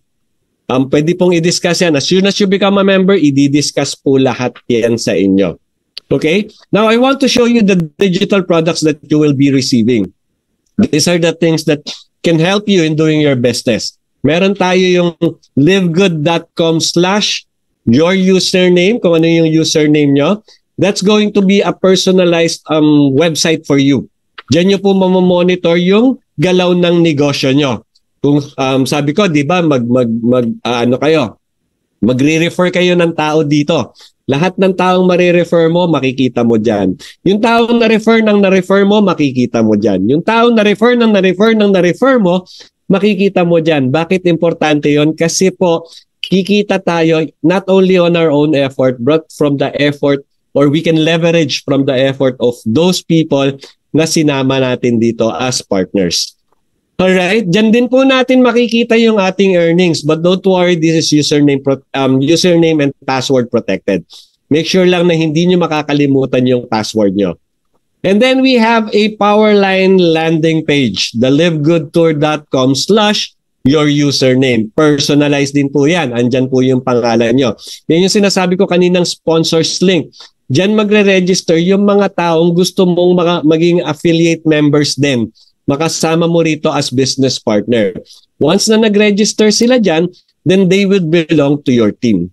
Pwede pong i-discuss yan. As soon as you become a member, i-discuss po lahat yan sa inyo. Okay? Now, I want to show you the digital products that you will be receiving. These are the things that can help you in doing your business. Meron tayo yung livegood.com/your username, kung ano yung username nyo. That's going to be a personalized website for you. Diyan nyo po mamamonitor yung galaw ng negosyo nyo. Kung sabi ko, di ba, magre-refer kayo ng tao dito. Lahat ng taong marirefer mo, makikita mo dyan. Yung taong na-refer mo, makikita mo dyan. Yung taong na-refer mo, makikita mo dyan. Bakit importante yon? Kasi po, kikita tayo not only on our own effort, but from the effort, or we can leverage from the effort of those people na sinama natin dito as partners. Alright, dyan din po natin makikita yung ating earnings. But don't worry, this is username and password protected. Make sure lang na hindi nyo makakalimutan yung password nyo. And then we have a Powerline landing page, the livegoodtour.com/your username. Personalized din po yan. Andyan po yung pangalan nyo. Yan yung sinasabi ko kaninang sponsors link. Diyan magre-register yung mga taong gusto mong maging affiliate members din. Makasama mo rito as business partner. Once na nag-register sila dyan, then they will belong to your team.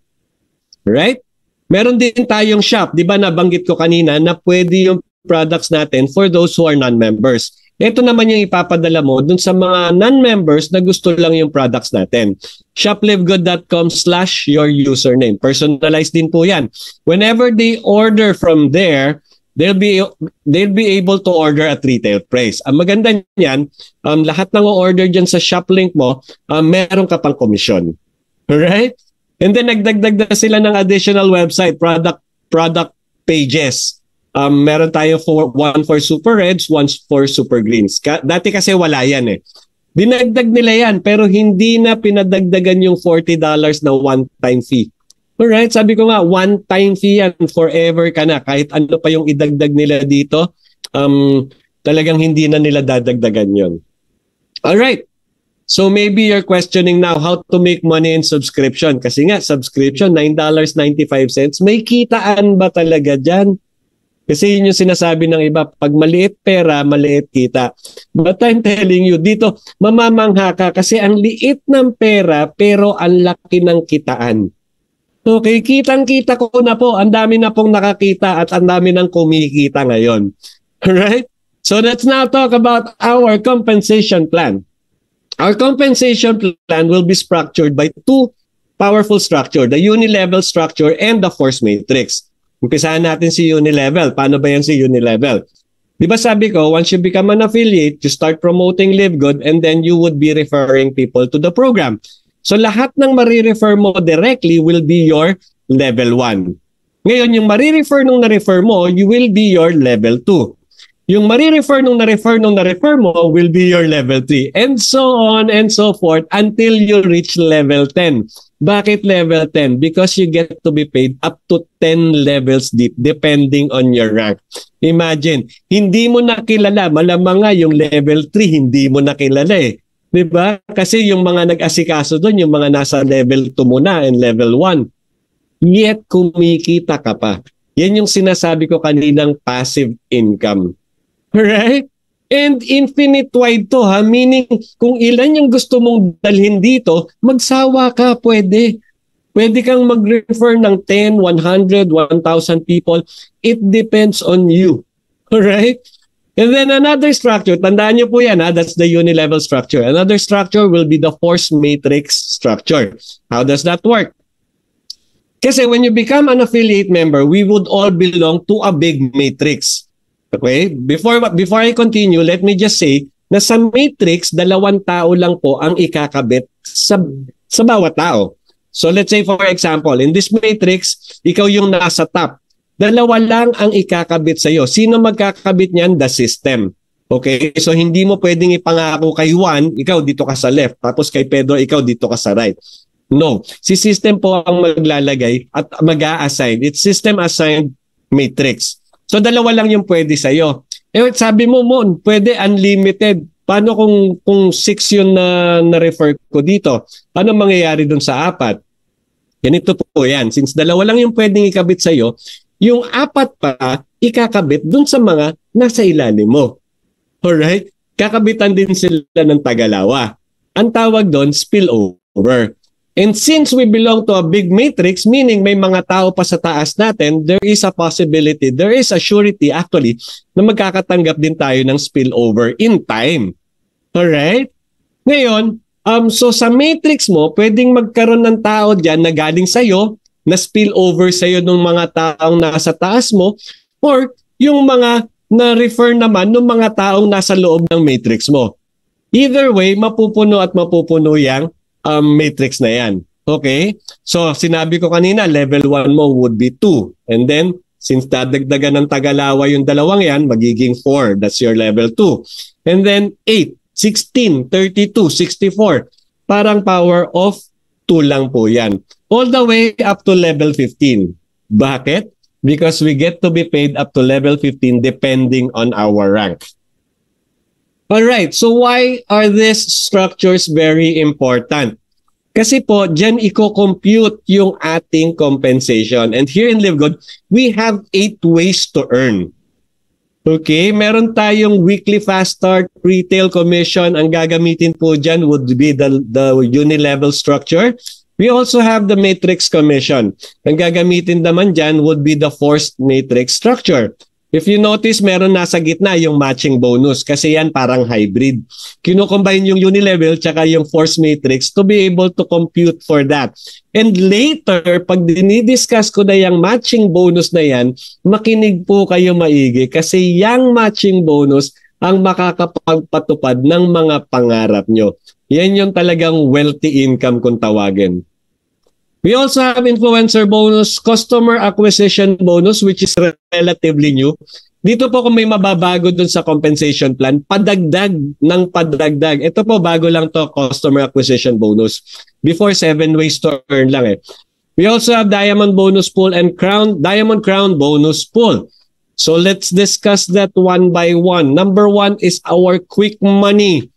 Right? Meron din tayong shop. Di ba nabanggit ko kanina na pwede yung products natin for those who are non-members. Ito naman yung ipapadala mo dun sa mga non-members na gusto lang yung products natin. shoplivegood.com/your username. Personalized din po yan. Whenever they order from there, they'll be able to order at retail price. Ang maganda niyan, lahat ng order diyan sa Shoplink mo, meron ka pang komisyon. Alright? And then nagdagdag na sila ng additional website, product pages. Meron tayo one for Super Reds, one for Super Greens. Dati kasi wala yan eh. Dinagdag nila yan pero hindi na pinadagdagan yung $40 na one-time fee. Alright, sabi ko nga, one-time fee yan, forever ka na. Kahit ano pa yung idagdag nila dito, talagang hindi na nila dadagdagan yon. Alright, so maybe you're questioning now how to make money in subscription. Kasi nga, subscription, $9.95. May kitaan ba talaga dyan? Kasi yun yung sinasabi ng iba, pag maliit pera, maliit kita. But I'm telling you, dito, mamamangha ka kasi ang liit ng pera pero ang laki ng kitaan. Okay, kitang-kita ko na po, ang dami na pong nakakita at ang dami nang kumikita ngayon. Alright? So let's now talk about our compensation plan. Our compensation plan will be structured by two powerful structure, the unilevel structure and the force matrix. Umpisahan natin si unilevel. Paano ba yan si unilevel? Di ba sabi ko, once you become an affiliate, you start promoting Live Good and then you would be referring people to the program. So lahat ng marirefer mo directly will be your level 1. Ngayon, yung marirefer nung na-refer mo, you will be your level 2. Yung marirefer nung na-refer mo will be your level 3. And so on and so forth until you reach level 10. Bakit level 10? Because you get to be paid up to 10 levels deep depending on your rank. Imagine, hindi mo nakilala, malamang nga yung level 3 hindi mo nakilala eh. 'Di ba? Kasi yung mga nag-asikaso doon, yung mga nasa level 2 muna and level 1. Yet kumikita ka pa. Yan yung sinasabi ko kaninang passive income. Right? And infinite wide to ha, meaning kung ilan yung gusto mong dalhin dito, magsawa ka, pwede. Pwede kang mag-refer ng 10, 100, 1,000 people. It depends on you. Alright? And then another structure, tandaan nyo po yan ha, that's the unilevel structure. Another structure will be the force matrix structure. How does that work? Kasi when you become an affiliate member, we would all belong to a big matrix. Okay? Before I continue, let me just say na sa matrix, 2 tao lang po ang ikakabit sa bawat tao. So let's say for example, in this matrix, ikaw yung nasa top. 2 lang ang ikakabit sa'yo. Sino magkakabit niyan? The system. Okay? So hindi mo pwedeng ipangako kay Juan, ikaw dito ka sa left. Tapos kay Pedro, ikaw dito ka sa right. No. Si system po ang maglalagay at mag-a-assign. It's system assigned matrix. So 2 lang yung pwede sa'yo. Eh sabi mo, Mon, pwede unlimited. Paano kung 6 yun na-refer ko dito? Ano mangyayari dun sa 4? Ganito po yan. Since 2 lang yung pwedeng ikabit sa'yo, yung 4 pa ikakabit dun sa mga nasa ilalim mo. Alright? Kakabitan din sila ng tagalawa. Ang tawag doon, spillover. And since we belong to a big matrix, meaning may mga tao pa sa taas natin, there is a possibility, there is a surety actually, na magkakatanggap din tayo ng spillover in time. Alright? Ngayon, so sa matrix mo, pwedeng magkaroon ng tao dyan na galing sa'yo, na spillover sa'yo ng mga taong nasa taas mo, or yung mga na-refer naman ng mga taong nasa loob ng matrix mo. Either way, mapupuno at mapupuno yung matrix na yan. Okay? So, sinabi ko kanina, level 1 mo would be 2. And then, since dadagdagan ng tagalawa yung 2 yan, magiging 4. That's your level 2. And then, 8, 16, 32, 64. Parang power of 2 lang po yan. All the way up to level 15. Bakit? Because we get to be paid up to level 15 depending on our rank. Alright, so why are these structures very important? Kasi po, dyan i-compute yung ating compensation. And here in Live Good, we have 8 ways to earn. Okay, meron tayong weekly fast start, retail commission. Ang gagamitin po dyan would be the unilevel structure. We also have the matrix commission. Ang gagamitin naman dyan would be the forced matrix structure. If you notice, meron nasa gitna yung matching bonus kasi yan parang hybrid. Kino-combine yung unilevel tsaka yung force matrix to be able to compute for that. And later, pag dinidiscuss ko na yung matching bonus na yan, makinig po kayo maigi kasi yung matching bonus ang makakapagpatupad ng mga pangarap nyo. Yan yung talagang wealthy income kung tawagin. We also have influencer bonus, customer acquisition bonus, which is relatively new. Dito po kung may mababago dun sa compensation plan, padagdag ng padagdag. Ito po bago lang to, customer acquisition bonus. Before 7 ways to earn lang eh. We also have diamond bonus pool and diamond crown bonus pool. So let's discuss that one by one. Number 1 is our quick money.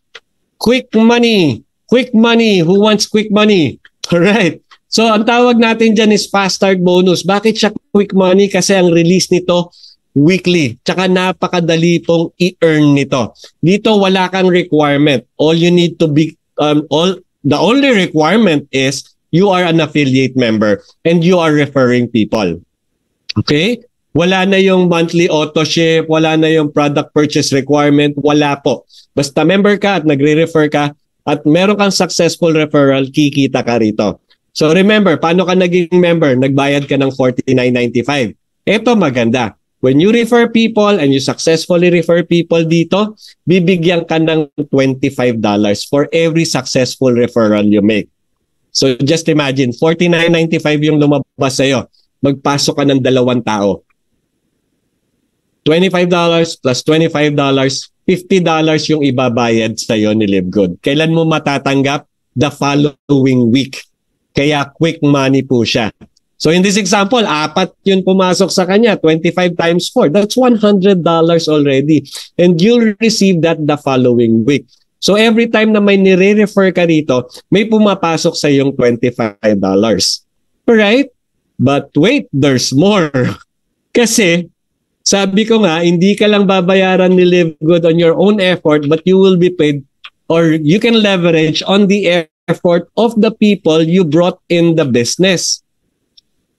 Quick money. Quick money. Who wants quick money? All right. So, ang tawag natin dyan is fast start bonus. Bakit siya quick money? Kasi ang release nito weekly. Tsaka napakadali pong i-earn nito. Dito wala kang requirement. All you need to be, the only requirement is you are an affiliate member and you are referring people. Okay? Wala na yung monthly auto ship, wala na yung product purchase requirement, wala po. Basta member ka at nagre-refer ka at meron kang successful referral, kikita ka rito. So remember, paano ka naging member? Nagbayad ka ng $49.95. Ito maganda. When you refer people and you successfully refer people dito, bibigyan ka ng $25 for every successful referral you make. So just imagine, $49.95 yung lumabas sa'yo. Magpasok ka ng 2 tao. $25 plus $25, $50 yung ibabayad sa'yo ni LiveGood. Kailan mo matatanggap? The following week. Kaya quick money po siya. So in this example, 4 yun pumasok sa kanya, 25 times 4. That's $100 already. And you'll receive that the following week. So every time na may nire-refer ka rito, may pumapasok sa yung $25. Alright? But wait, there's more. Kasi, sabi ko nga, hindi ka lang babayaran ni LiveGood on your own effort, but you will be paid or you can leverage on the effort of the people you brought in the business.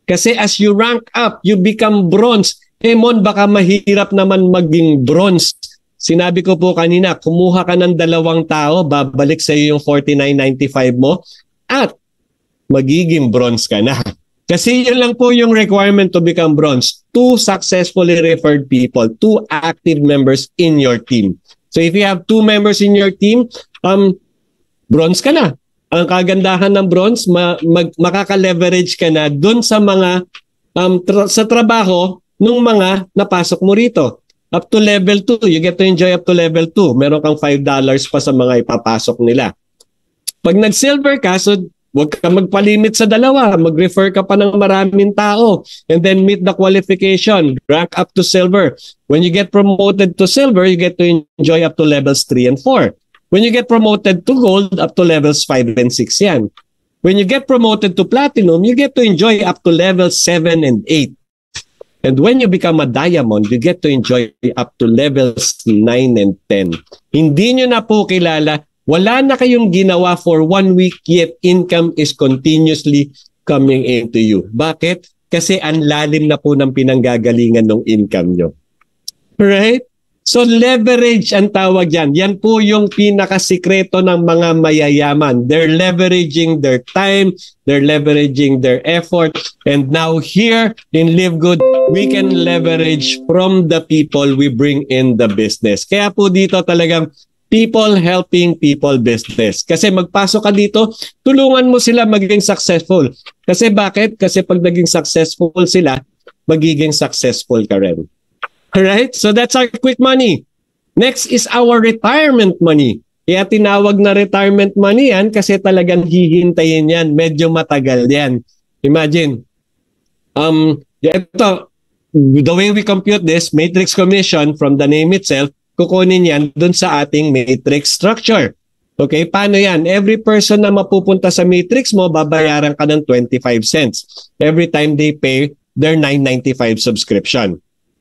Kasi as you rank up, you become bronze. Mon, baka mahirap naman maging bronze. Sinabi ko po kanina, kumuha ka ng 2 tao, babalik sa iyo yung $49.95 mo at magiging bronze ka na. Kasi yun lang po yung requirement to become bronze. 2 successfully referred people, 2 active members in your team. So if you have 2 members in your team, bronze ka na. Ang kagandahan ng bronze, makaka-leverage ka na dun sa mga sa trabaho ng mga napasok mo rito. Up to level 2, you get to enjoy up to level 2. Meron kang $5 pa sa mga ipapasok nila. Pag nag-silver ka, so huwag ka magpalimit sa 2. Mag-refer ka pa ng maraming tao and then meet the qualification. Rank up to silver. When you get promoted to silver, you get to enjoy up to levels 3 and 4. When you get promoted to gold, up to levels 5 and 6 yan. When you get promoted to platinum, you get to enjoy up to levels 7 and 8. And when you become a diamond, you get to enjoy up to levels 9 and 10. Hindi nyo na po kilala, wala na kayong ginawa for 1 week, yet income is continuously coming into you. Bakit? Kasi ang lalim na po ng pinanggagalingan ng income nyo. Right? So leverage ang tawag yan. Yan po yung pinakasikreto ng mga mayayaman. They're leveraging their time, they're leveraging their effort, and now here in LiveGood, we can leverage from the people we bring in the business. Kaya po dito talagang people helping people business. Kasi magpasok ka dito, tulungan mo sila maging successful. Kasi bakit? Kasi pag naging successful sila, magiging successful ka rin. Alright? So that's our quick money. Next is our retirement money. Kaya tinawag na retirement money yan kasi talagang hihintayin yan. Medyo matagal yan. Imagine, ito, the way we compute this, matrix commission from the name itself, kukunin yan dun sa ating matrix structure. Okay, paano yan? Every person na mapupunta sa matrix mo, babayaran ka ng 25 cents every time they pay their $9.95 subscription.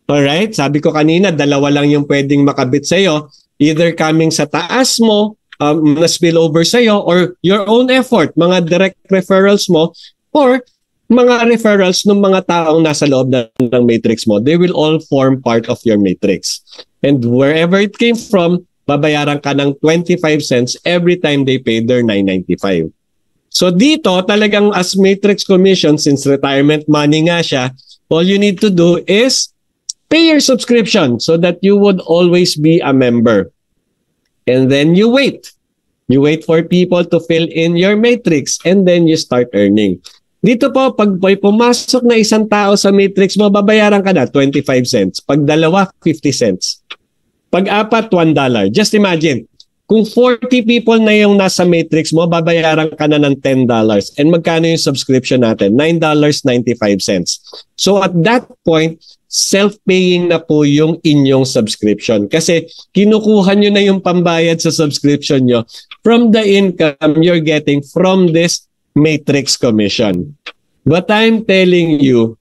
Alright, sabi ko kanina, 2 lang yung pwedeng makabit sa'yo. Either coming sa taas mo, na spill over sa'yo, or your own effort, mga direct referrals mo, or mga referrals ng mga taong nasa loob ng matrix mo, they will all form part of your matrix. And wherever it came from, babayaran ka ng 25 cents every time they pay their $9.95. So dito, talagang as matrix commission, since retirement money nga siya, all you need to do is pay your subscription so that you would always be a member. And then you wait. You wait for people to fill in your matrix and then you start earning. Dito po, pag pumasok na isang tao sa matrix mo, babayaran ka na 25 cents. Pag dalawa, 50 cents. Pag apat, $1. Just imagine, kung 40 people na yung nasa matrix mo, babayaran ka na ng $10. And magkano yung subscription natin? $9.95. So at that point, self-paying na po yung inyong subscription. Kasi kinukuha nyo na yung pambayad sa subscription nyo from the income you're getting from this matrix commission. But I'm telling you,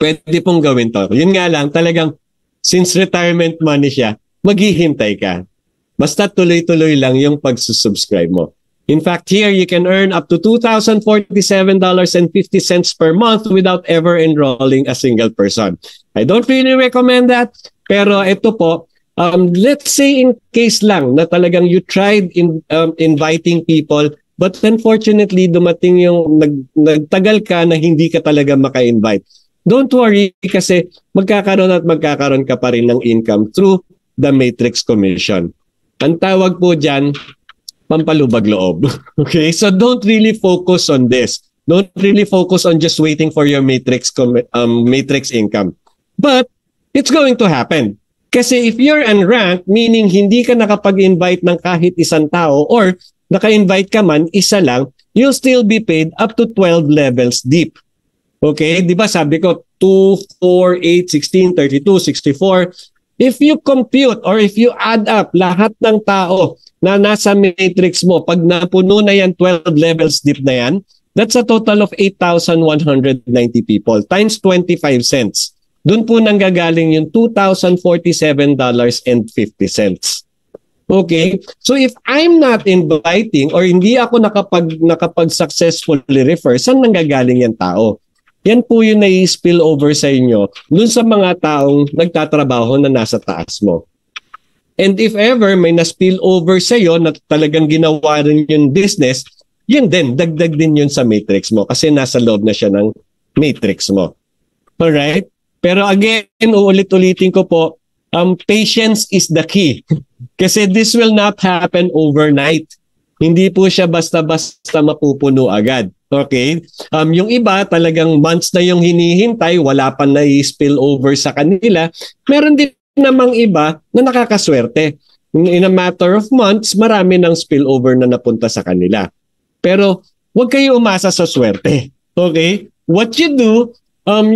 pwede pong gawin to. Yun nga lang, talagang since retirement money siya, maghihintay ka. Basta tuloy-tuloy lang yung pagsusubscribe mo. In fact, here you can earn up to $2,047.50 per month without ever enrolling a single person. I don't really recommend that, pero ito po, let's say in case lang na talagang you tried inviting people, but unfortunately, dumating yung nagtagal ka na hindi ka talaga maka-invite. Don't worry kasi magkakaroon ka pa rin ng income through the matrix commission. Ang tawag po dyan, pampalubag loob. Okay? So don't really focus on this. Don't really focus on just waiting for your matrix income. But it's going to happen. Kasi if you're unranked, meaning hindi ka nakapag-invite ng kahit isang tao or naka-invite ka man, isa lang, you'll still be paid up to 12 levels deep. Okay? Di ba sabi ko, 2, 4, 8, 16, 32, 64. If you compute or if you add up lahat ng tao na nasa matrix mo, pag napuno na yan 12 levels deep na yan, that's a total of 8,190 people times 25 cents. Doon po nanggagaling yung $2,047.50. Okay? So if I'm not inviting or hindi ako nakapag-successfully refer, saan nanggagaling yan tao? Yan po yung nai-spill over sa inyo dun sa mga taong nagtatrabaho na nasa taas mo. And if ever may na-spill over sa iyo na talagang ginawa rin yung business, yun din, dagdag din yun sa matrix mo kasi nasa loob na siya ng matrix mo. Alright? Pero again, uulit-ulitin ko po, patience is the key. Kasi this will not happen overnight. Hindi po siya basta-basta mapupuno agad. Okay? Yung iba talagang months na yung hinihintay, wala pa na-spill over sa kanila. Meron din namang iba na nakakaswerte. In a matter of months, marami ng spillover na napunta sa kanila. Pero huwag kayo umasa sa swerte. Okay? What you do,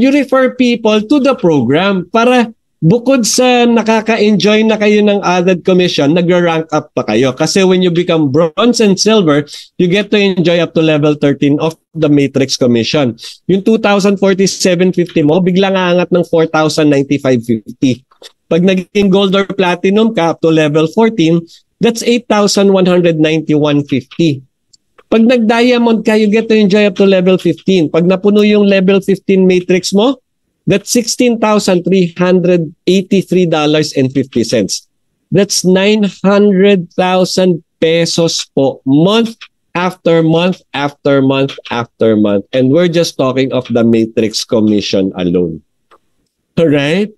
you refer people to the program para bukod sa nakaka-enjoy na kayo ng added commission, nag-rank up pa kayo. Kasi when you become bronze and silver, you get to enjoy up to level 13 of the matrix commission. Yung 2,047.50 mo, biglang aangat ng 4,095.50. Pag naging gold or platinum ka up to level 14, that's 8,191.50. Pag nag-diamond ka, you get to enjoy up to level 15. Pag napuno yung level 15 matrix mo, that's $16,383.50. That's 900,000 pesos po, month after month after month after month. And we're just talking of the matrix commission alone. Alright?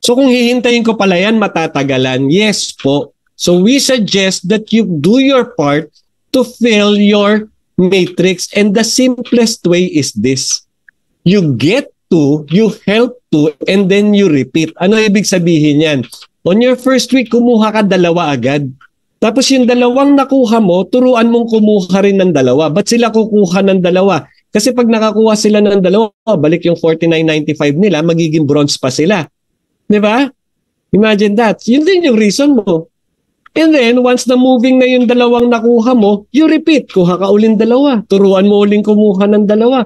So kung hihintayin ko pala yan, matatagalan. Yes po. So we suggest that you do your part to fill your matrix. And the simplest way is this. You get to, you help to, and then you repeat. Ano ibig sabihin yan? On your first week, kumuha ka dalawa agad. Tapos yung dalawang nakuha mo, turuan mong kumuha rin ng dalawa. Ba't sila kukuha ng dalawa? Kasi pag nakakuha sila ng dalawa, balik yung 49.95 nila, magiging bronze pa sila. Diba? Imagine that. Yun din yung reason mo. And then, once na moving na yung dalawang nakuha mo, you repeat. Kuha ka uling dalawa. Turuan mo uling kumuha ng dalawa.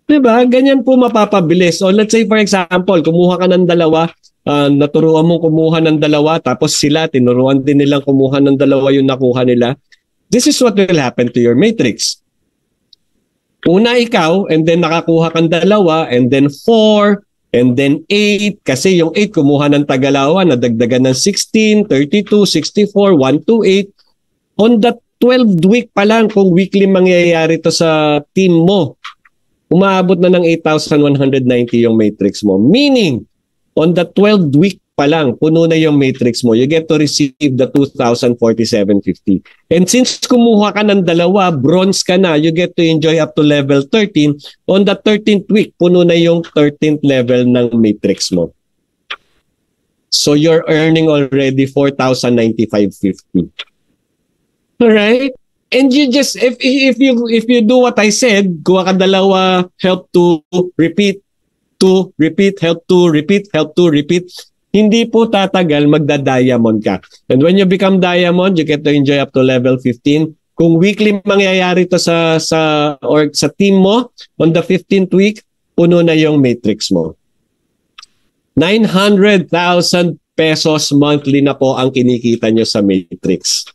Diba? Ganyan po mapapabilis. So let's say for example, kumuha ka ng dalawa, naturuan mong kumuha ng dalawa, tapos sila, tinuruan din nilang kumuha ng dalawa yung nakuha nila. This is what will happen to your matrix. Una ikaw, and then nakakuha kang 2, and then 4, and then 8. Kasi yung 8 kumuha ng Tagalawa, nadagdagan ng 16, 32, 64, 128. On the 12th week pa lang, kung weekly mangyayari to sa team mo, umaabot na ng 8,190 yung matrix mo. Meaning, on the 12th week pa lang, puno na yung matrix mo. You get to receive the 2,047.50. And since kumuha ka ng 2, bronze ka na, you get to enjoy up to level 13. On the 13th week, puno na yung 13th level ng matrix mo. So you're earning already 4,095.50. Alright? And you just, if you do what I said, kuha ka 2, help to repeat, help to repeat, hindi po tatagal, magda-diamond ka. And when you become diamond, you get to enjoy up to level 15. Kung weekly mangyayari to sa team mo, on the 15th week, puno na yung matrix mo. 900,000 pesos monthly na po ang kinikita nyo sa matrix.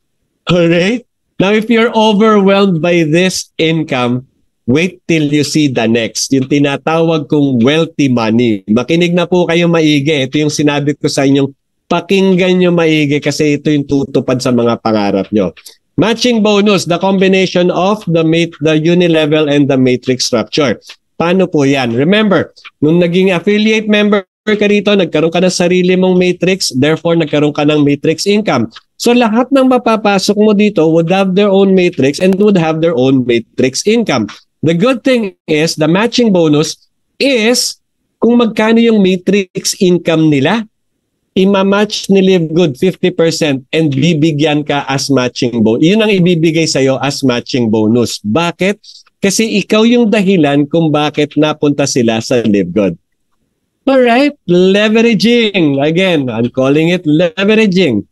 Alright? Now, if you're overwhelmed by this income, wait till you see the next. Yung tinatawag kong wealthy money. Makinig na po kayo maigi. Ito yung sinabi ko sa inyong pakinggan nyo maigi kasi ito yung tutupad sa mga pangarap nyo. Matching bonus, the combination of the unilevel and the matrix structure. Paano po yan? Remember, nung naging affiliate member ka rito, nagkaroon ka ng sarili mong matrix, therefore nagkaroon ka ng matrix income. So lahat ng mapapasok mo dito would have their own matrix and would have their own matrix income. The good thing is, the matching bonus is kung magkano yung matrix income nila, ima-match ni LiveGood 50% and bibigyan ka as matching bonus. Yun ang ibibigay sa'yo as matching bonus. Bakit? Kasi ikaw yung dahilan kung bakit napunta sila sa LiveGood. Alright? Leveraging. Again, I'm calling it leveraging.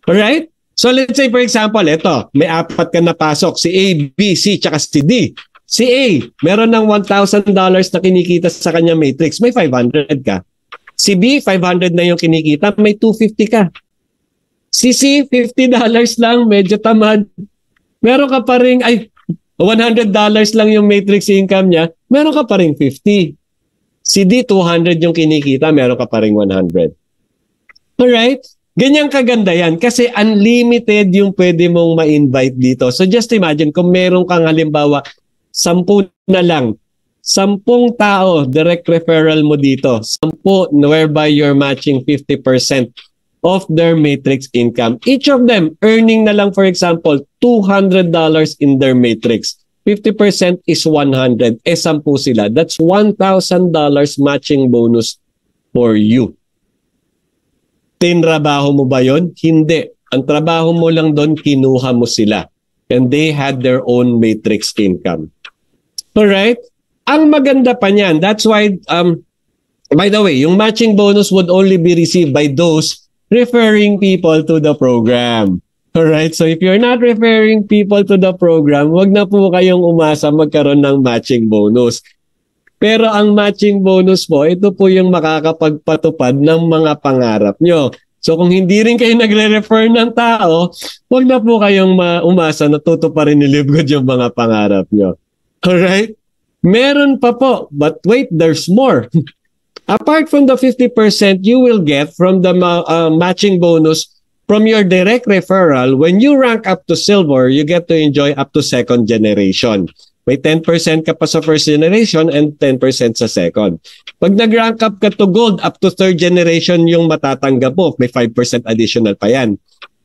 Alright? So let's say for example, ito, may 4 ka napasok, si A, B, C, tsaka si D. Si A, meron ng $1,000 na kinikita sa kanya matrix, may 500 ka. Si B, 500 na yung kinikita, may 250 ka. Si C, $50 lang, medyo tamad. Meron ka pa rin, $100 lang yung matrix income niya, meron ka pa rin 50. Si D, 200 yung kinikita, meron ka pa rin 100. Alright? Ganyang kaganda yan kasi unlimited yung pwede mong ma-invite dito. So just imagine kung meron kang halimbawa 10 na lang, 10 tao direct referral mo dito, 10 whereby you're matching 50% of their matrix income. Each of them earning na lang for example $200 in their matrix. 50% is 100. 10 sila. That's $1,000 matching bonus for you. Tinrabaho mo ba yun? Hindi. Ang trabaho mo lang doon, kinuha mo sila. And they had their own matrix income. Alright? Ang maganda pa niyan, that's why, by the way, yung matching bonus would only be received by those referring people to the program. Alright? So if you're not referring people to the program, wag na po kayong umasa magkaroon ng matching bonus. Pero ang matching bonus po, ito po yung makakapagpatupad ng mga pangarap nyo. So kung hindi rin kayo nagre-refer ng tao, wag na po kayong umasa na tutuparin ni LiveGood yung mga pangarap nyo. Alright? Meron pa po, but wait, there's more. Apart from the 50% you will get from the matching bonus from your direct referral, when you rank up to silver, you get to enjoy up to 2nd generation. May 10% ka pa sa 1st generation and 10% sa 2nd. Pag nag-rank up ka to gold, up to 3rd generation yung matatanggap mo. May 5% additional pa yan.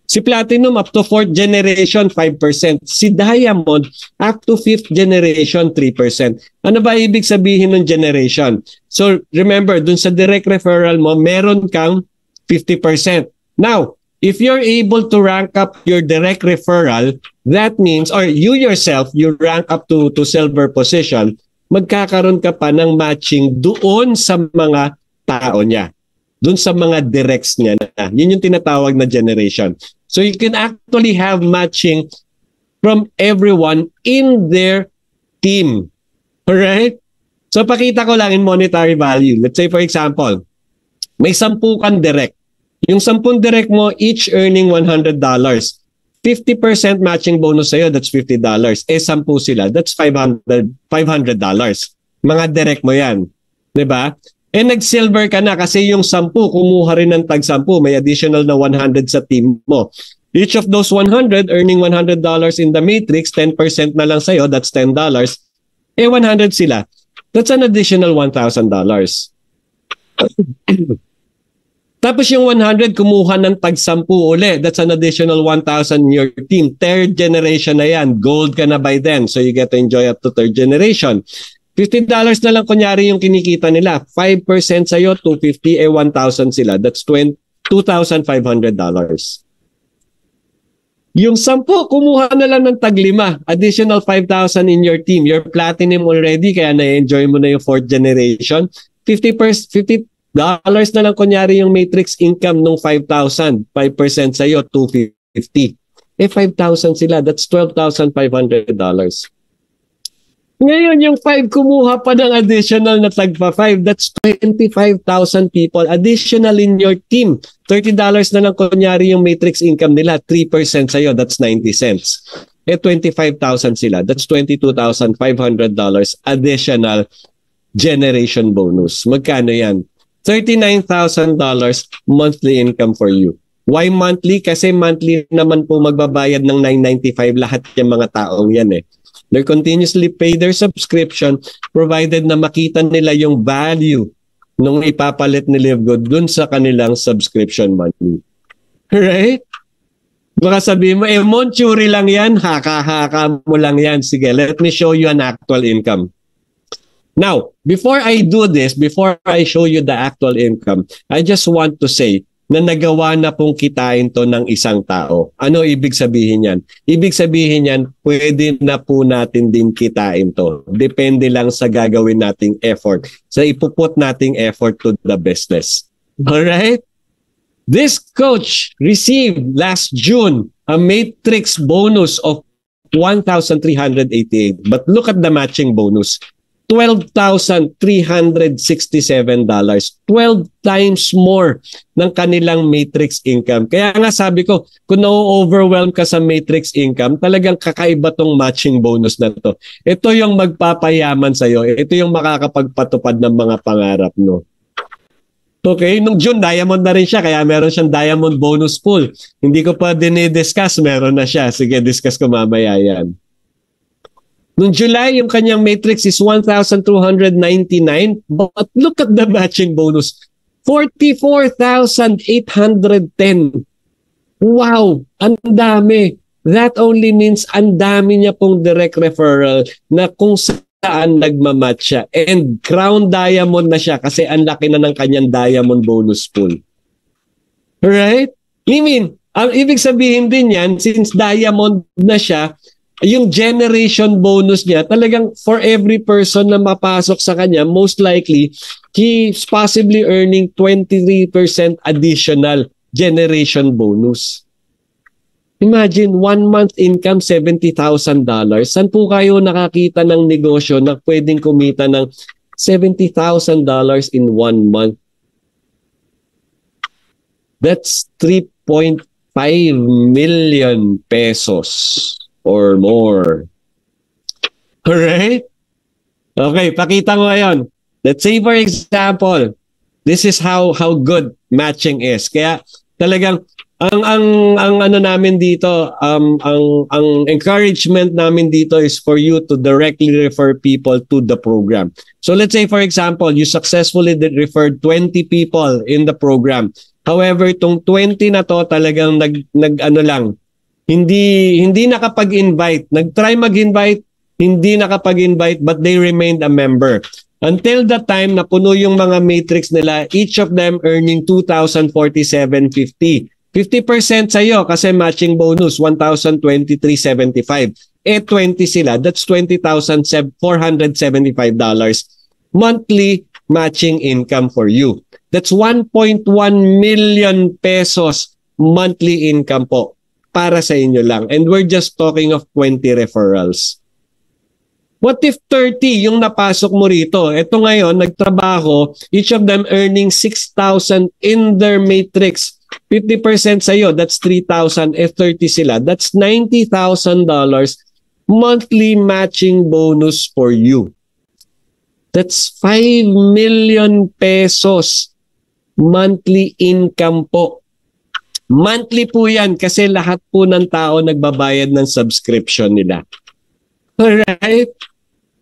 Si platinum, up to 4th generation, 5%. Si diamond, up to 5th generation, 3%. Ano ba ibig sabihin ng generation? So remember, dun sa direct referral mo, meron kang 50%. Now, if you're able to rank up your direct referral, that means, or you yourself, you rank up to silver position, magkakaroon ka pa ng matching doon sa mga tao niya. Doon sa mga directs niya na. Yun yung tinatawag na generation. So you can actually have matching from everyone in their team. Alright? So pakita ko lang in monetary value. Let's say for example, may 10 kang direct. Yung 10 direct mo, each earning $100. 50% matching bonus sa'yo, that's $50. Eh, 10 sila, that's $500. Mga direct mo yan. Diba? Eh, nag-silver ka na kasi yung 10, kumuha rin ng tag-10. May additional na 100 sa team mo. Each of those 100, earning $100 in the matrix, 10% na lang sa'yo, that's $10. Eh, 100 sila. That's an additional $1,000. Tapos yung 100, kumuha ng tag-10 uli. That's an additional 1,000 in your team. Third generation na yan. Gold ka na by then. So you get to enjoy up to third generation. $50 na lang kunyari yung kinikita nila. 5% sa'yo, $250, eh 1,000 sila. That's $2,500. Yung 10, kumuha na lang ng tag-5. Additional 5,000 in your team. You're platinum already, kaya na-enjoy mo na yung fourth generation. $50 na lang kunyari yung matrix income nung 5,000. 5% sa'yo, $250. Eh, 5,000 sila. That's $12,500. Ngayon, yung 5, kumuha pa ng additional na tagpa-5. That's 25,000 people additional in your team. $30 na lang kunyari yung matrix income nila. 3% sa'yo, that's 90 cents. Eh, 25,000 sila. That's $22,500 additional generation bonus. Magkano yan? $39,000 monthly income for you. Why monthly? Kasi monthly naman po magbabayad ng $995 lahat yung mga taong yan eh. They continuously pay their subscription provided na makita nila yung value nung ipapalit ni LiveGood dun sa kanilang subscription monthly. Right? Baka sabihin mo, Monchuri lang yan, haka-haka mo lang yan. Sige, let me show you an actual income. Now, before I do this, before I show you the actual income, I just want to say na nagawa na pong kitain to ng isang tao. Ano ibig sabihin yan? Ibig sabihin yan, pwede na po natin din kitain to. Depende lang sa gagawin nating effort. Sa ipuput nating effort to the business. Alright? This coach received last June a matrix bonus of $1,388. But look at the matching bonus. $12,367. 12 times more ng kanilang matrix income. Kaya nga sabi ko, kung na-overwhelm ka sa matrix income, talagang kakaiba tong matching bonus na to. Ito yung magpapayaman sa'yo. Ito yung makakapagpatupad ng mga pangarap mo. Okay, nung June, diamond na rin siya. Kaya meron siyang diamond bonus pool. Hindi ko pa dinidiscuss, meron na siya. Sige, discuss ko mamaya yan. Noong July, yung kanyang matrix is 1,299. But look at the matching bonus. 44,810. Wow! Ang dami. That only means ang dami niya pong direct referral na kung saan nagmamatch siya. And crown diamond na siya kasi ang laki na ng kanyang diamond bonus pool. Right? I mean, ang ibig sabihin din yan, since diamond na siya, yung generation bonus niya, talagang for every person na mapasok sa kanya, most likely, he's possibly earning 23% additional generation bonus. Imagine, 1 month income, $70,000. Saan po kayo nakakita ng negosyo na pwedeng kumita ng $70,000 in 1 month? That's 3.5 million pesos. Or more. Alright? Okay, pakita ko ngayon. Let's say for example, this is how good matching is. Kaya talagang ang ano namin dito, ang encouragement namin dito is for you to directly refer people to the program. So let's say for example, you successfully referred 20 people in the program. However, itong 20 na to talagang hindi nakapag-invite. Nag-try mag-invite, hindi nakapag-invite, but they remained a member. Until the time na puno yung mga matrix nila, each of them earning $2,047.50. 50% sa'yo kasi matching bonus, $1,023.75. Eh, 20 sila. That's $20,475 monthly matching income for you. That's 1.1 million pesos monthly income po. Para sa inyo lang. And we're just talking of 20 referrals. What if 30 yung napasok mo rito? Ito ngayon, nagtrabaho, each of them earning 6,000 in their matrix. 50% sa'yo, that's 3,000. If 30 sila, that's $90,000 monthly matching bonus for you. That's 5 million pesos monthly income po. Monthly po yan kasi lahat po ng tao nagbabayad ng subscription nila. Alright?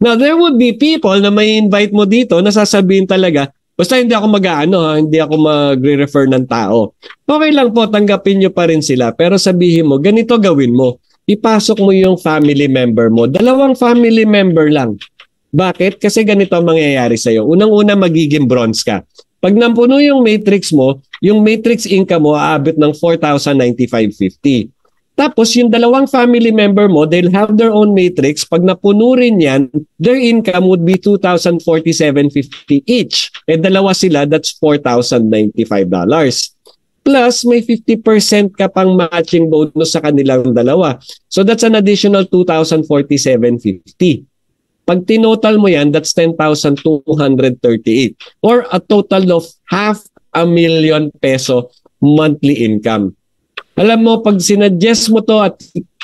Now, there would be people na may invite mo dito na sasabihin talaga, basta hindi ako hindi ako magre-refer ng tao. Okay lang po, tanggapin nyo pa rin sila. Pero sabihin mo, ganito gawin mo. Ipasok mo yung family member mo. 2 family member lang. Bakit? Kasi ganito ang mangyayari sa'yo. Unang-una, magiging bronze ka. Pag napuno yung matrix mo, yung matrix income mo aabot ng 4,095.50. Tapos yung 2 family member mo, they'll have their own matrix. Pag napuno rin yan, their income would be 2,047.50 each. 2 sila, that's $4,095. Plus, may 50% ka pang matching bonus sa kanilang 2. So that's an additional 2,047.50. Pag tinotal mo yan, that's 10,238 or a total of 500,000 peso monthly income. Alam mo, pag sinadjust mo to at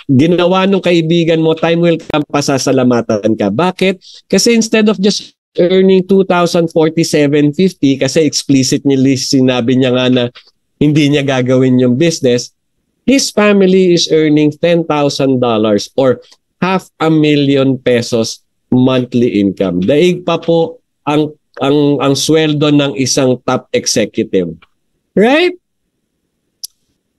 ginawa ng kaibigan mo, time will come, pasasalamatan ka. Bakit? Kasi instead of just earning 2,047.50 kasi explicitly sinabi niya nga na hindi niya gagawin yung business, his family is earning $10,000 or 500,000 pesos monthly income. Daig pa po ang sweldo ng isang top executive. Right?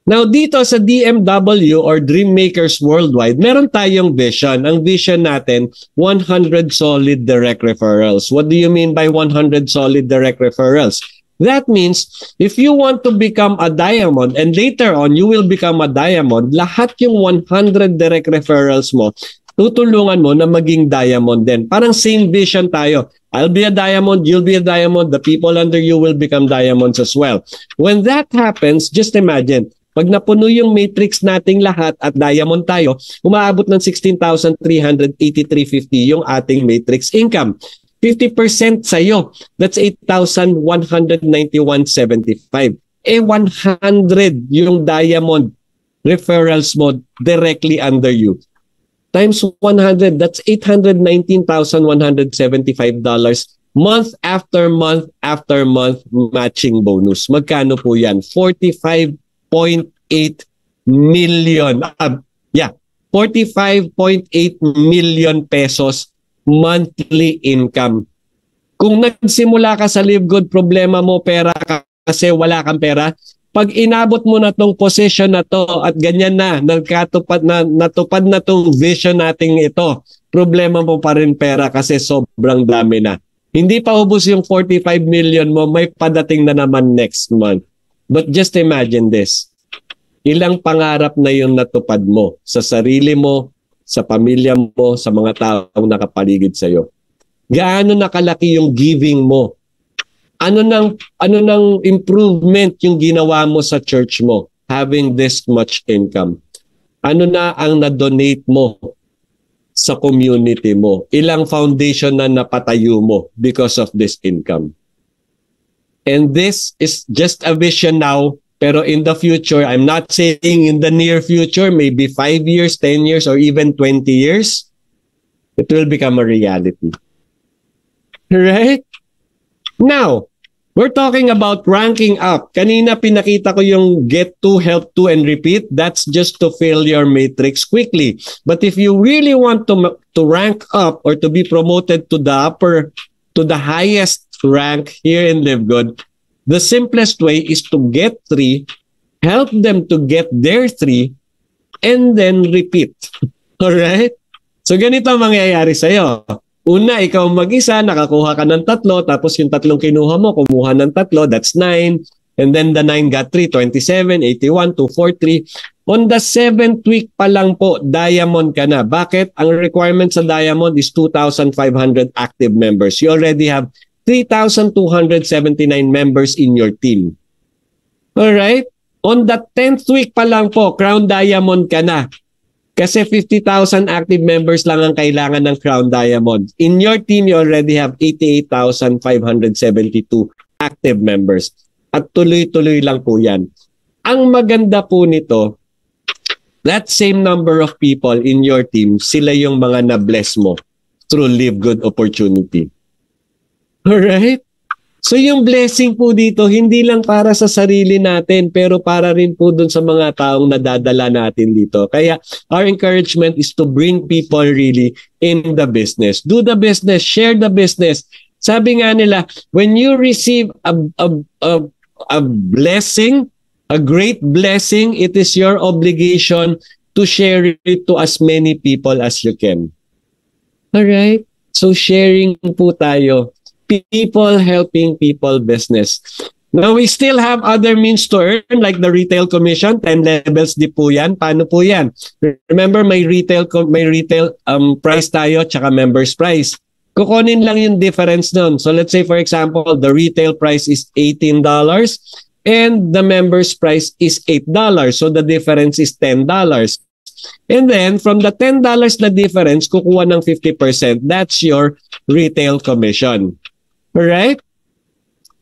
Now dito sa DMW or Dream Makers Worldwide, meron tayong vision. Ang vision natin, 100 solid direct referrals. What do you mean by 100 solid direct referrals? That means if you want to become a diamond and later on you will become a diamond, lahat yung 100 direct referrals mo, tutulungan mo na maging diamond din. Parang same vision tayo. I'll be a diamond, you'll be a diamond, the people under you will become diamonds as well. When that happens, just imagine, pag napuno yung matrix nating lahat at diamond tayo, umaabot ng 16,383.50 yung ating matrix income. 50% sa'yo, that's 8,191.75. 100 yung diamond referrals mo directly under you. Times 100, that's $819,175 month after month after month matching bonus. Magkano po yan? 45.8 million. 45.8 million pesos monthly income. Kung nagsimula ka sa Live Good, problema mo pera ka kasi wala kang pera, pag inabot mo na tong position na to at ganyan na, natupad na tong vision nating ito, problema mo pa rin pera kasi sobrang dami na. Hindi pa ubos yung 45 million mo, may padating na naman next month. But just imagine this. Ilang pangarap na yung natupad mo sa sarili mo, sa pamilya mo, sa mga taong nakapaligid sa'yo. Gaano nakalaki yung giving mo? Ano nang improvement yung ginawa mo sa church mo having this much income? Ano na ang na-donate mo sa community mo? Ilang foundation na napatayo mo because of this income? And this is just a vision now, pero in the future, I'm not saying in the near future, maybe 5 years, 10 years, or even 20 years, it will become a reality. Right? Now, we're talking about ranking up. Kanina pinakita ko yung get to, help to, and repeat. That's just to fill your matrix quickly. But if you really want to rank up or to be promoted to the highest rank here in Live Good, the simplest way is to get 3, help them to get their 3, and then repeat. Alright? So ganito ang mangyayari sa'yo. Una, ikaw mag-isa, nakakuha ka ng 3, tapos yung 3 kinuha mo, kumuha ng 3, that's 9. And then the 9 got 3, 27, 81, 243. On the 7th week pa lang po, diamond ka na. Bakit? Ang requirement sa diamond is 2,500 active members. You already have 3,279 members in your team. Alright? On the 10th week pa lang po, crown diamond ka na. Kasi 50,000 active members lang ang kailangan ng Crown Diamond. In your team, you already have 88,572 active members. At tuloy-tuloy lang po yan. Ang maganda po nito, that same number of people in your team, sila yung mga na-bless mo through Live Good opportunity. Alright? So yung blessing po dito, hindi lang para sa sarili natin, pero para rin po dun sa mga taong nadadala natin dito. Kaya our encouragement is to bring people really in the business. Do the business, share the business. Sabi nga nila, when you receive a blessing, a great blessing, it is your obligation to share it to as many people as you can. Alright? So sharing po tayo. People helping people business. Now, we still have other means to earn like the retail commission, 10 levels di po yan. Paano po yan? Remember, may retail price tayo tsaka members price. Kukunin lang yung difference nun. So let's say, for example, the retail price is $18 and the members price is $8. So the difference is $10. And then, from the $10 na difference, kukuha ng 50%. That's your retail commission. Alright?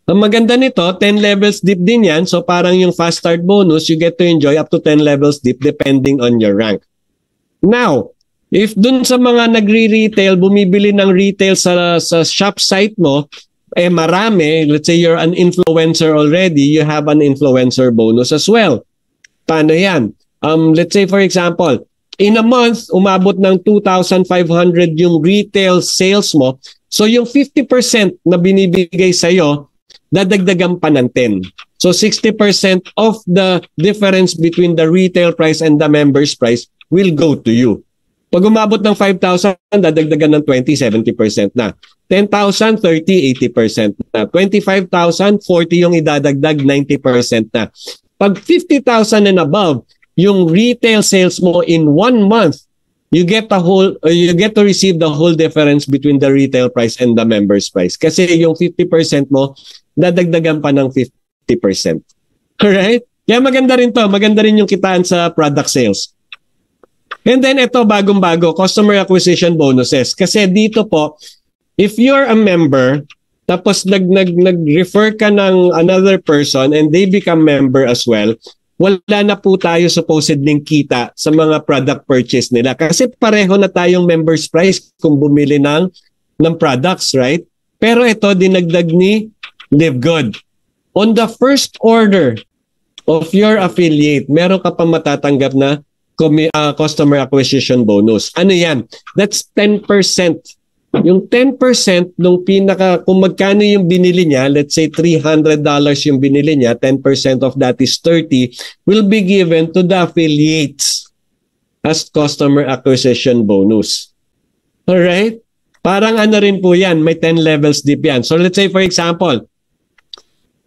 Ang maganda nito, 10 levels deep din yan. So parang yung fast start bonus, you get to enjoy up to 10 levels deep depending on your rank. Now, if dun sa mga nagre-retail, bumibili ng retail sa shop site mo, marami, let's say you're an influencer already, you have an influencer bonus as well. Paano yan? Let's say for example, in a month, umabot ng 2,500 yung retail sales mo. So yung 50% na binibigay sa'yo, dadagdagan pa ng 10. So 60% of the difference between the retail price and the members price will go to you. Pag umabot ng 5,000, dadagdagan ng 20, 70% na. 10,000, 30, 80% na. 25,000, 40 yung idadagdag, 90% na. Pag 50,000 and above, yung retail sales mo in 1 month, you get to receive the whole difference between the retail price and the members price. Kasi yung 50% mo, dadagdagan pa ng 50%. Alright? Kaya maganda rin to. Maganda rin yung kitaan sa product sales. And then ito, bagong-bago, customer acquisition bonuses. Kasi dito po, if you're a member, tapos nag-refer ka ng another person and they become member as well, wala na po tayo supposedly kita sa mga product purchase nila. Kasi pareho na tayong members price kung bumili ng products, right? Pero ito, dinagdag ni Live Good. On the first order of your affiliate, meron ka pa matatanggap na customer acquisition bonus. Ano yan? That's 10%. Yung 10% nung kung magkano yung binili niya, let's say $300 yung binili niya, 10% of that is 30, will be given to the affiliates as customer acquisition bonus. Alright? Parang ano rin po yan, may 10 levels deep yan. So let's say for example,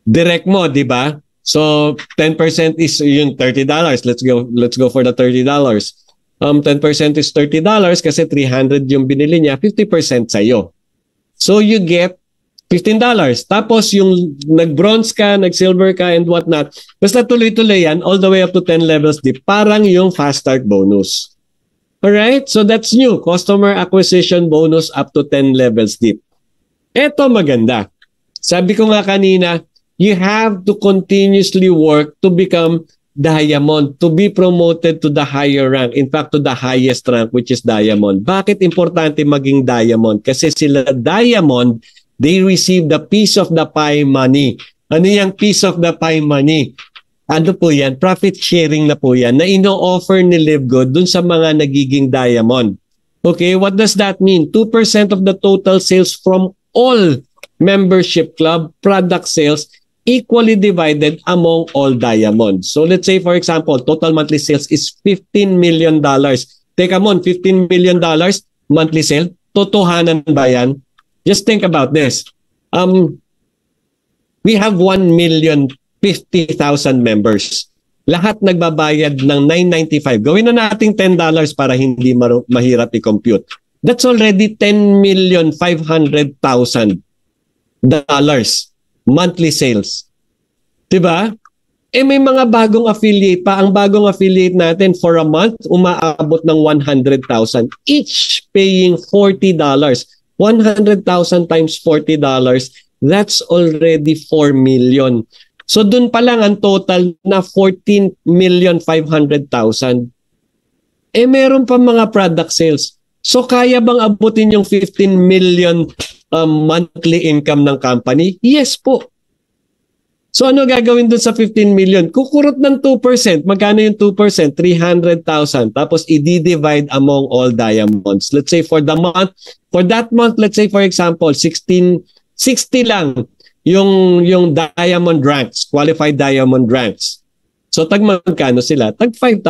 direct mo, di ba? So 10% is yung $30. Let's go for the $30. 10% is $30 kasi 300 yung binili niya, 50% sa'yo. So you get $15. Tapos yung nag-bronze ka, nag-silver ka and whatnot, basta tuloy-tuloy yan all the way up to 10 levels deep. Parang yung fast start bonus. Alright? So that's new. Customer acquisition bonus up to 10 levels deep. Ito maganda. Sabi ko nga kanina, you have to continuously work to become diamond, to be promoted to the higher rank. In fact, to the highest rank, which is diamond. Bakit importante maging diamond? Kasi sila diamond, they receive the piece of the pie money. Ano yung piece of the pie money? Ano po yan? Profit sharing na po yan na ino-offer ni Live Good dun sa mga nagiging diamond. Okay, what does that mean? 2% of the total sales from all membership club product sales equally divided among all diamonds. So let's say for example, total monthly sales is $15 million. Teka mon, $15 million monthly sale? Totohanan ba yan? Just think about this. We have 1,050,000 members. Lahat nagbabayad ng $9.95. Gawin na natin $10 para hindi mahirap i-compute. That's already $10,500,000 monthly sales. Diba? May mga bagong affiliate pa. Ang bagong affiliate natin for a month, umaabot ng 100,000. Each paying $40. 100,000 times $40, that's already 4 million. So dun pa lang ang total na 14,500,000. Meron pa mga product sales. So kaya bang abutin yung 15 million monthly income ng company? Yes po. So ano gagawin dun sa 15 million? Kukurot ng 2%. Magkano yung 2%? 300,000. Tapos i-divide among all diamonds. Let's say for that month, let's say for example, 60 lang yung diamond ranks, qualified diamond ranks. So tag magkano sila? Tag $5,000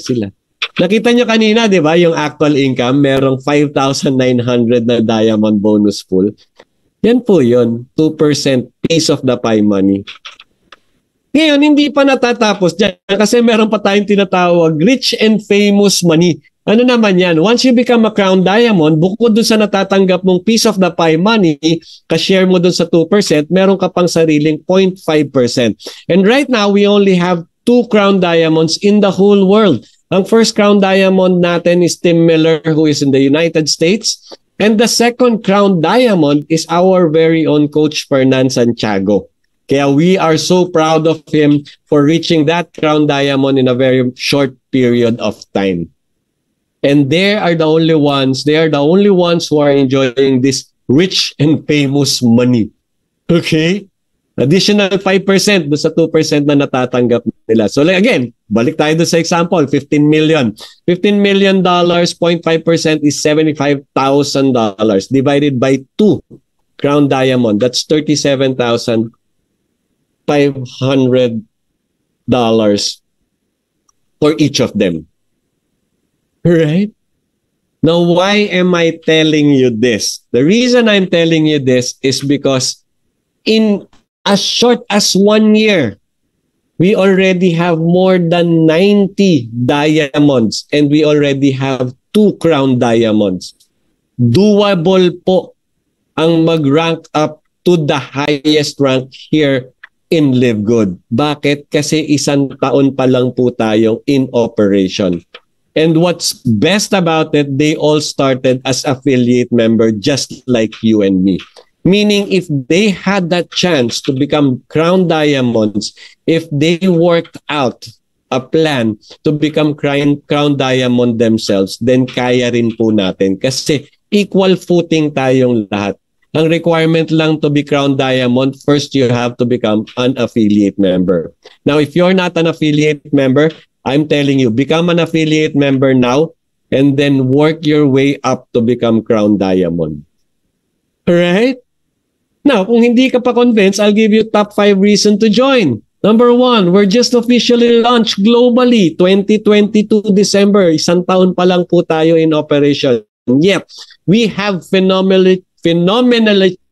sila. Nakita nyo kanina, di ba, yung actual income, merong 5,900 na diamond bonus pool. Yan po yun, 2% piece of the pie money. Ngayon, hindi pa natatapos dyan kasi meron pa tayong tinatawag rich and famous money. Ano naman yan? Once you become a crown diamond, bukod dun sa natatanggap mong piece of the pie money, ka-share mo dun sa 2%, meron ka pang sariling 0.5%. And right now, we only have 2 crown diamonds in the whole world. Ang first crown diamond natin is Tim Miller, who is in the United States. And the second crown diamond is our very own Coach Fernan Santiago. Kaya we are so proud of him for reaching that crown diamond in a very short period of time. And they are the only ones who are enjoying this rich and famous money. Okay? Additional 5% doon sa 2% na natatanggap nila. So again, balik tayo doon sa example, 15 million. $15 million, 0.5% is $75,000 divided by 2 crown diamond. That's $37,500 for each of them. Right? Now, why am I telling you this? The reason I'm telling you this is because in as short as 1 year, we already have more than 90 diamonds and we already have 2 crown diamonds. Doable po ang mag-rank up to the highest rank here in Live Good. Bakit? Kasi 1 taon pa lang po tayong in operation. And what's best about it, they all started as affiliate member just like you and me. Meaning if they had that chance to become crown diamonds, if they worked out a plan to become crown diamond themselves, then kaya rin po natin. Kasi equal footing tayong lahat. Ang requirement lang to be crown diamond, first you have to become an affiliate member. Now, if you're not an affiliate member, I'm telling you, become an affiliate member now and then work your way up to become crown diamond. Alright? Now, kung hindi ka pa convinced, I'll give you top 5 reasons to join. Number 1, we're just officially launched globally. 2022 December, 1 taon pa lang po tayo in operation. Yep, we have phenomenally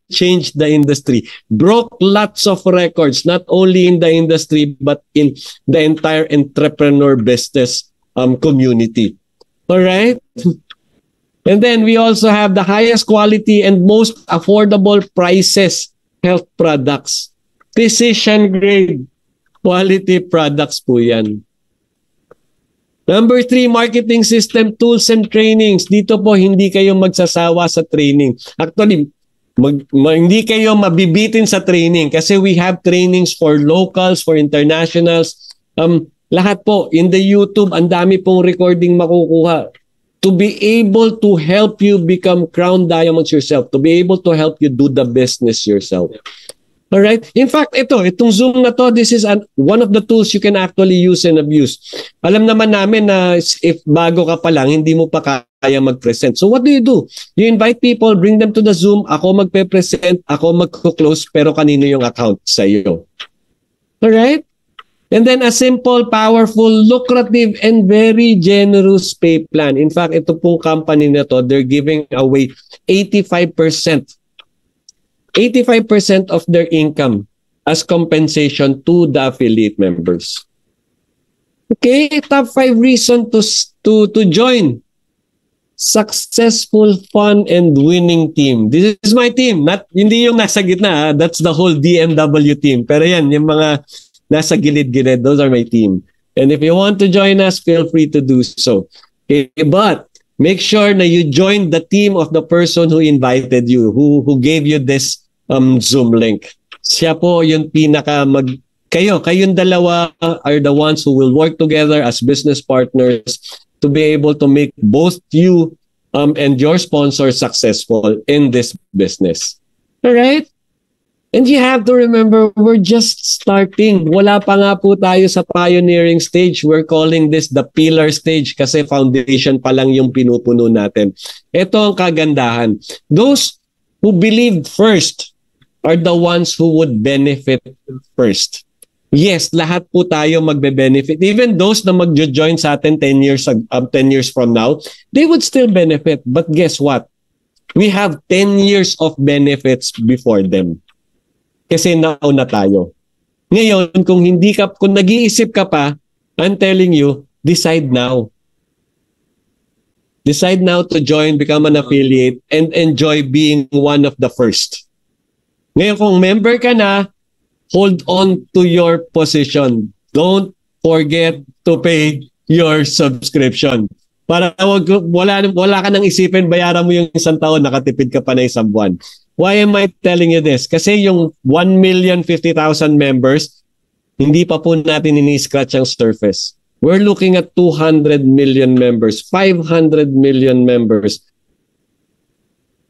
changed the industry. Broke lots of records, not only in the industry, but in the entire entrepreneur business community. All right? And then we also have the highest quality and most affordable prices health products. Physician grade quality products po yan. Number 3, marketing system, tools and trainings. Dito po hindi kayo magsasawa sa training. Actually, hindi kayo mabibitin sa training kasi we have trainings for locals, for internationals. Lahat po, in the YouTube, ang dami pong recording makukuha. To be able to help you become crown diamonds yourself, to be able to help you do the business yourself. All right? In fact, itong Zoom na to, this is one of the tools you can actually use and abuse. Alam naman namin na if bago ka pa lang, hindi mo pa kaya mag-present. So what do? You invite people, bring them to the Zoom, ako magpe-present, ako mag-close, pero kanino yung account sa iyo. All right? And then a simple, powerful, lucrative, and very generous pay plan. In fact, ito pong company na to, they're giving away 85% of their income as compensation to the affiliate members. Okay, top 5 reason to join. Successful, fun, and winning team. This is my team. Hindi yung nasa gitna. That's the whole DMW team. Pero yan, yung mga nasa gilid-gilid, those are my team. And if you want to join us, feel free to do so. Okay, but make sure na you join the team of the person who invited you, who gave you this Zoom link. Siya po yung pinaka kayong dalawa are the ones who will work together as business partners to be able to make both you and your sponsor successful in this business. All right? And you have to remember, we're just starting. Wala pa nga po tayo sa pioneering stage. We're calling this the pillar stage kasi foundation pa lang yung pinupuno natin. Ito ang kagandahan. Those who believed first are the ones who would benefit first. Yes, lahat po tayo magbe-benefit. Even those na mag-join sa atin 10 years from now, they would still benefit. But guess what? We have 10 years of benefits before them. Kasi nauna tayo. Ngayon, kung nag-iisip ka pa, I'm telling you, decide now. Decide now to join, become an affiliate, and enjoy being one of the first. Ngayon, kung member ka na, hold on to your position. Don't forget to pay your subscription. Para wala ka nang isipin, bayaran mo yung isang taon, nakatipid ka pa na isang buwan. Why am I telling you this? Kasi yung 1,050,000 members, hindi pa po natin ini-scratch ang surface. We're looking at 200 million members, 500 million members,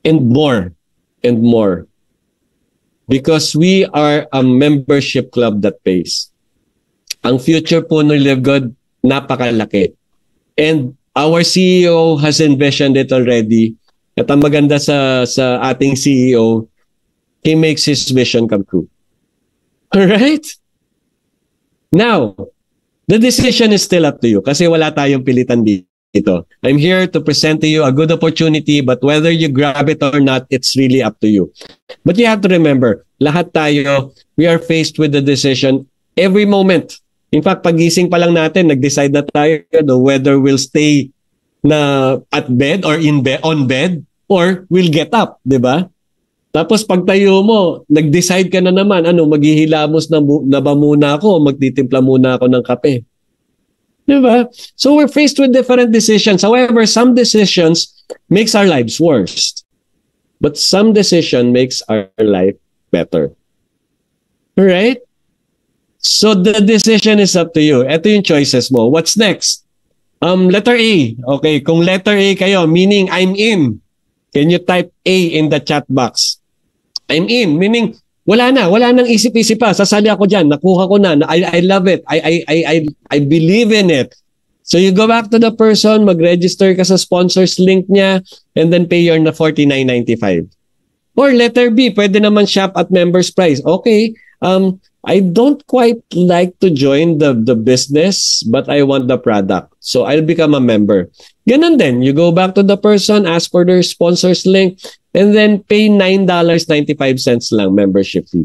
and more, and more. Because we are a membership club that pays. Ang future po ng Live Good, napakalaki. And our CEO has envisioned it already. At ang maganda sa ating CEO, he makes his vision come true. Alright? Now, the decision is still up to you kasi wala tayong pilitan dito. I'm here to present to you a good opportunity, but whether you grab it or not, it's really up to you. But you have to remember, lahat tayo, we are faced with the decision every moment. In fact, pagising pa lang natin, nag-decide na tayo whether we'll stay na at bed or on bed or we'll get up, di ba? Tapos pagtayo mo, nag-decide ka na naman, maghihilamos na ba muna ako o magtitimpla muna ako ng kape? Di ba? So we're faced with different decisions. However, some decisions makes our lives worse. But some decision makes our life better. Alright? So the decision is up to you. Ito yung choices mo. What's next? Letter A. Okay, kung letter A kayo, meaning I'm in. Can you type A in the chat box? I'm in, meaning wala nang isip-isip pa. Sasali ako diyan, nakuha ko na. I love it. I believe in it. So you go back to the person, mag-register ka sa sponsors link niya, and then pay your na $49.95. Or letter B, pwede naman shop at members price. Okay, I don't quite like to join the business, but I want the product. So I'll become a member. Ganun din, you go back to the person, ask for their sponsors link, and then pay $9.95 lang membership fee.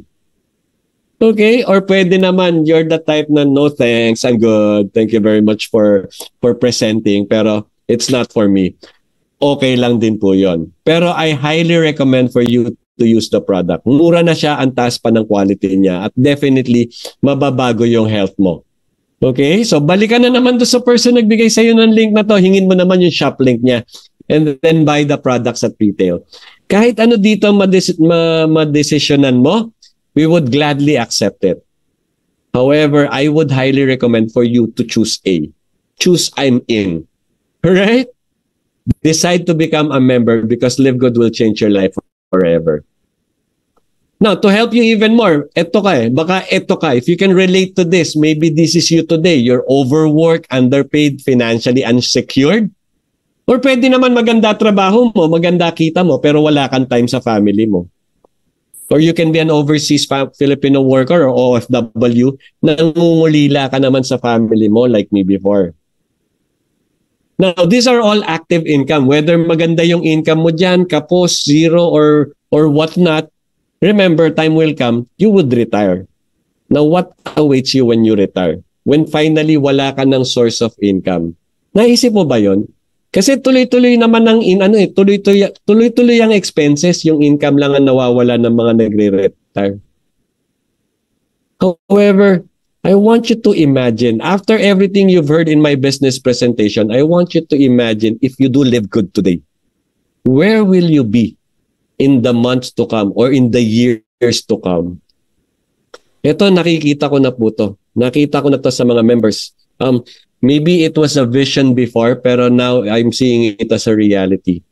Okay? Or pwede naman, you're the type na, no thanks, I'm good. Thank you very much for presenting, pero it's not for me. Okay lang din po yon. Pero I highly recommend for you to use the product. Mura na siya, ang taas pa ng quality niya, at definitely, mababago yung health mo. Okay? So, balikan na naman doon sa person nagbigay sa'yo ng link na to, hingin mo naman yung shop link niya, and then buy the products at retail. Kahit ano dito madesisyonan mo, we would gladly accept it. However, I would highly recommend for you to choose A. Choose I'm in. Alright? Decide to become a member because Live Good will change your life forever. Now, to help you even more, baka eto ka. If you can relate to this, maybe this is you today. You're overworked, underpaid, financially unsecured. Or pwede naman maganda trabaho mo, maganda kita mo, pero wala kang time sa family mo. Or you can be an overseas Filipino worker or OFW, nangungulila ka naman sa family mo like me before. Now, these are all active income. Whether maganda yung income mo dyan, kapos, zero, or whatnot, remember, time will come, you would retire. Now, what awaits you when you retire? When finally wala ka ng source of income. Naisip mo ba yon? Kasi tuloy-tuloy naman ang tuloy-tuloy ang expenses, yung income lang ang nawawala ng mga nagre-retire. However, I want you to imagine, after everything you've heard in my business presentation, I want you to imagine if you do Live Good today. Where will you be in the months to come or in the years to come? Ito, nakikita ko na po to. Nakita ko na to sa mga members. Maybe it was a vision before, pero now I'm seeing it as a reality.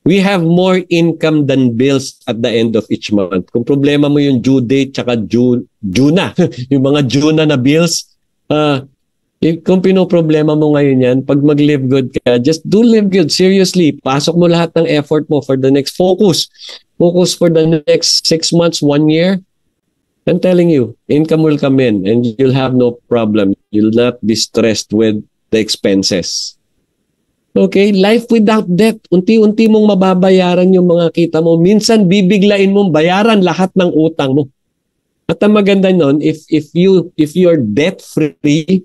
We have more income than bills at the end of each month. Kung problema mo yung due date tsaka due na, yung mga due na bills, kung pinoproblema mo ngayon yan, pag mag-live good ka, just do live good. Seriously, pasok mo lahat ng effort mo for the next focus. Focus for the next 6 months, 1 year. I'm telling you, income will come in and you'll have no problem. You'll not be stressed with the expenses. Okay, life without debt. Unti-unti mong mababayaran yung mga kita mo. Minsan bibiglain mong bayaran lahat ng utang mo. At ang maganda nun, if you're debt free,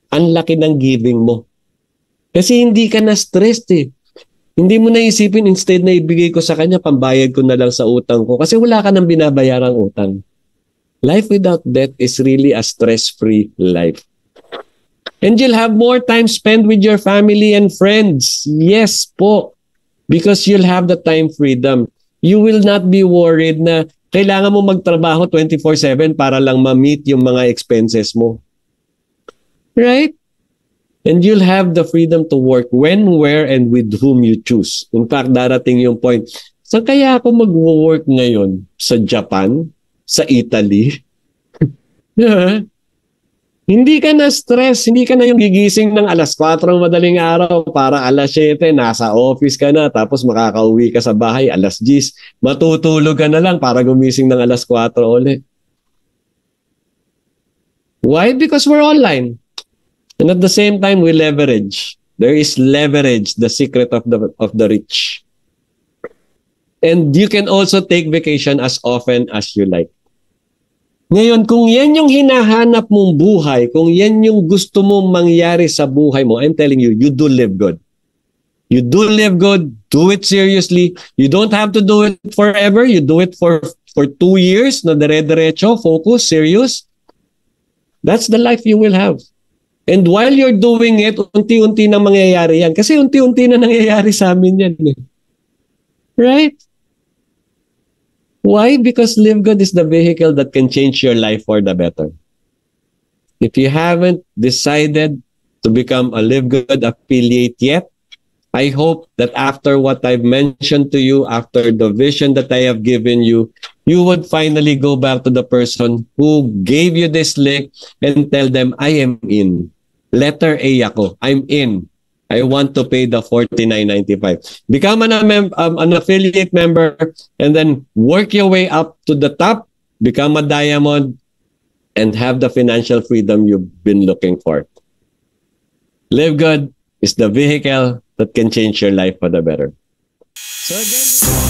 ang laki ng giving mo. Kasi hindi ka na stressed eh. Hindi mo na isipin, instead na ibigay ko sa kanya, pambayad ko na lang sa utang ko. Kasi wala ka nang binabayarang utang. Life without debt is really a stress-free life. And you'll have more time spent with your family and friends. Yes po. Because you'll have the time freedom. You will not be worried na kailangan mo magtrabaho 24/7 para lang ma-meet yung mga expenses mo. Right? And you'll have the freedom to work when, where, and with whom you choose. In fact, darating yung point. Saan kaya ako mag-work ngayon? Sa Japan? Sa Italy? Yeah. Hindi ka na stress, hindi ka na yung gigising ng alas 4 madaling araw para alas 7, nasa office ka na, tapos makakauwi ka sa bahay alas 10. Matutulog ka na lang para gumising ng alas 4 ulit. Why? Because we're online. And at the same time, we leverage. There is leverage, the secret of the rich. And you can also take vacation as often as you like. Ngayon, kung yan yung hinahanap mong buhay, kung yan yung gusto mong mangyari sa buhay mo, I'm telling you, you do live good. You do live good, do it seriously. You don't have to do it forever. You do it for 2 years na dire-diretso, focus, serious. That's the life you will have. And while you're doing it, unti-unti na mangyayari yan. Kasi unti-unti na nangyayari sa amin yan. Right? Why? Because Live Good is the vehicle that can change your life for the better. If you haven't decided to become a Live Good affiliate yet, I hope that after what I've mentioned to you, after the vision that I have given you, you would finally go back to the person who gave you this link and tell them, I am in. Letter A ako. I'm in. I want to pay the $49.95. Become an affiliate member and then work your way up to the top, become a diamond, and have the financial freedom you've been looking for. Live Good is the vehicle that can change your life for the better. So again,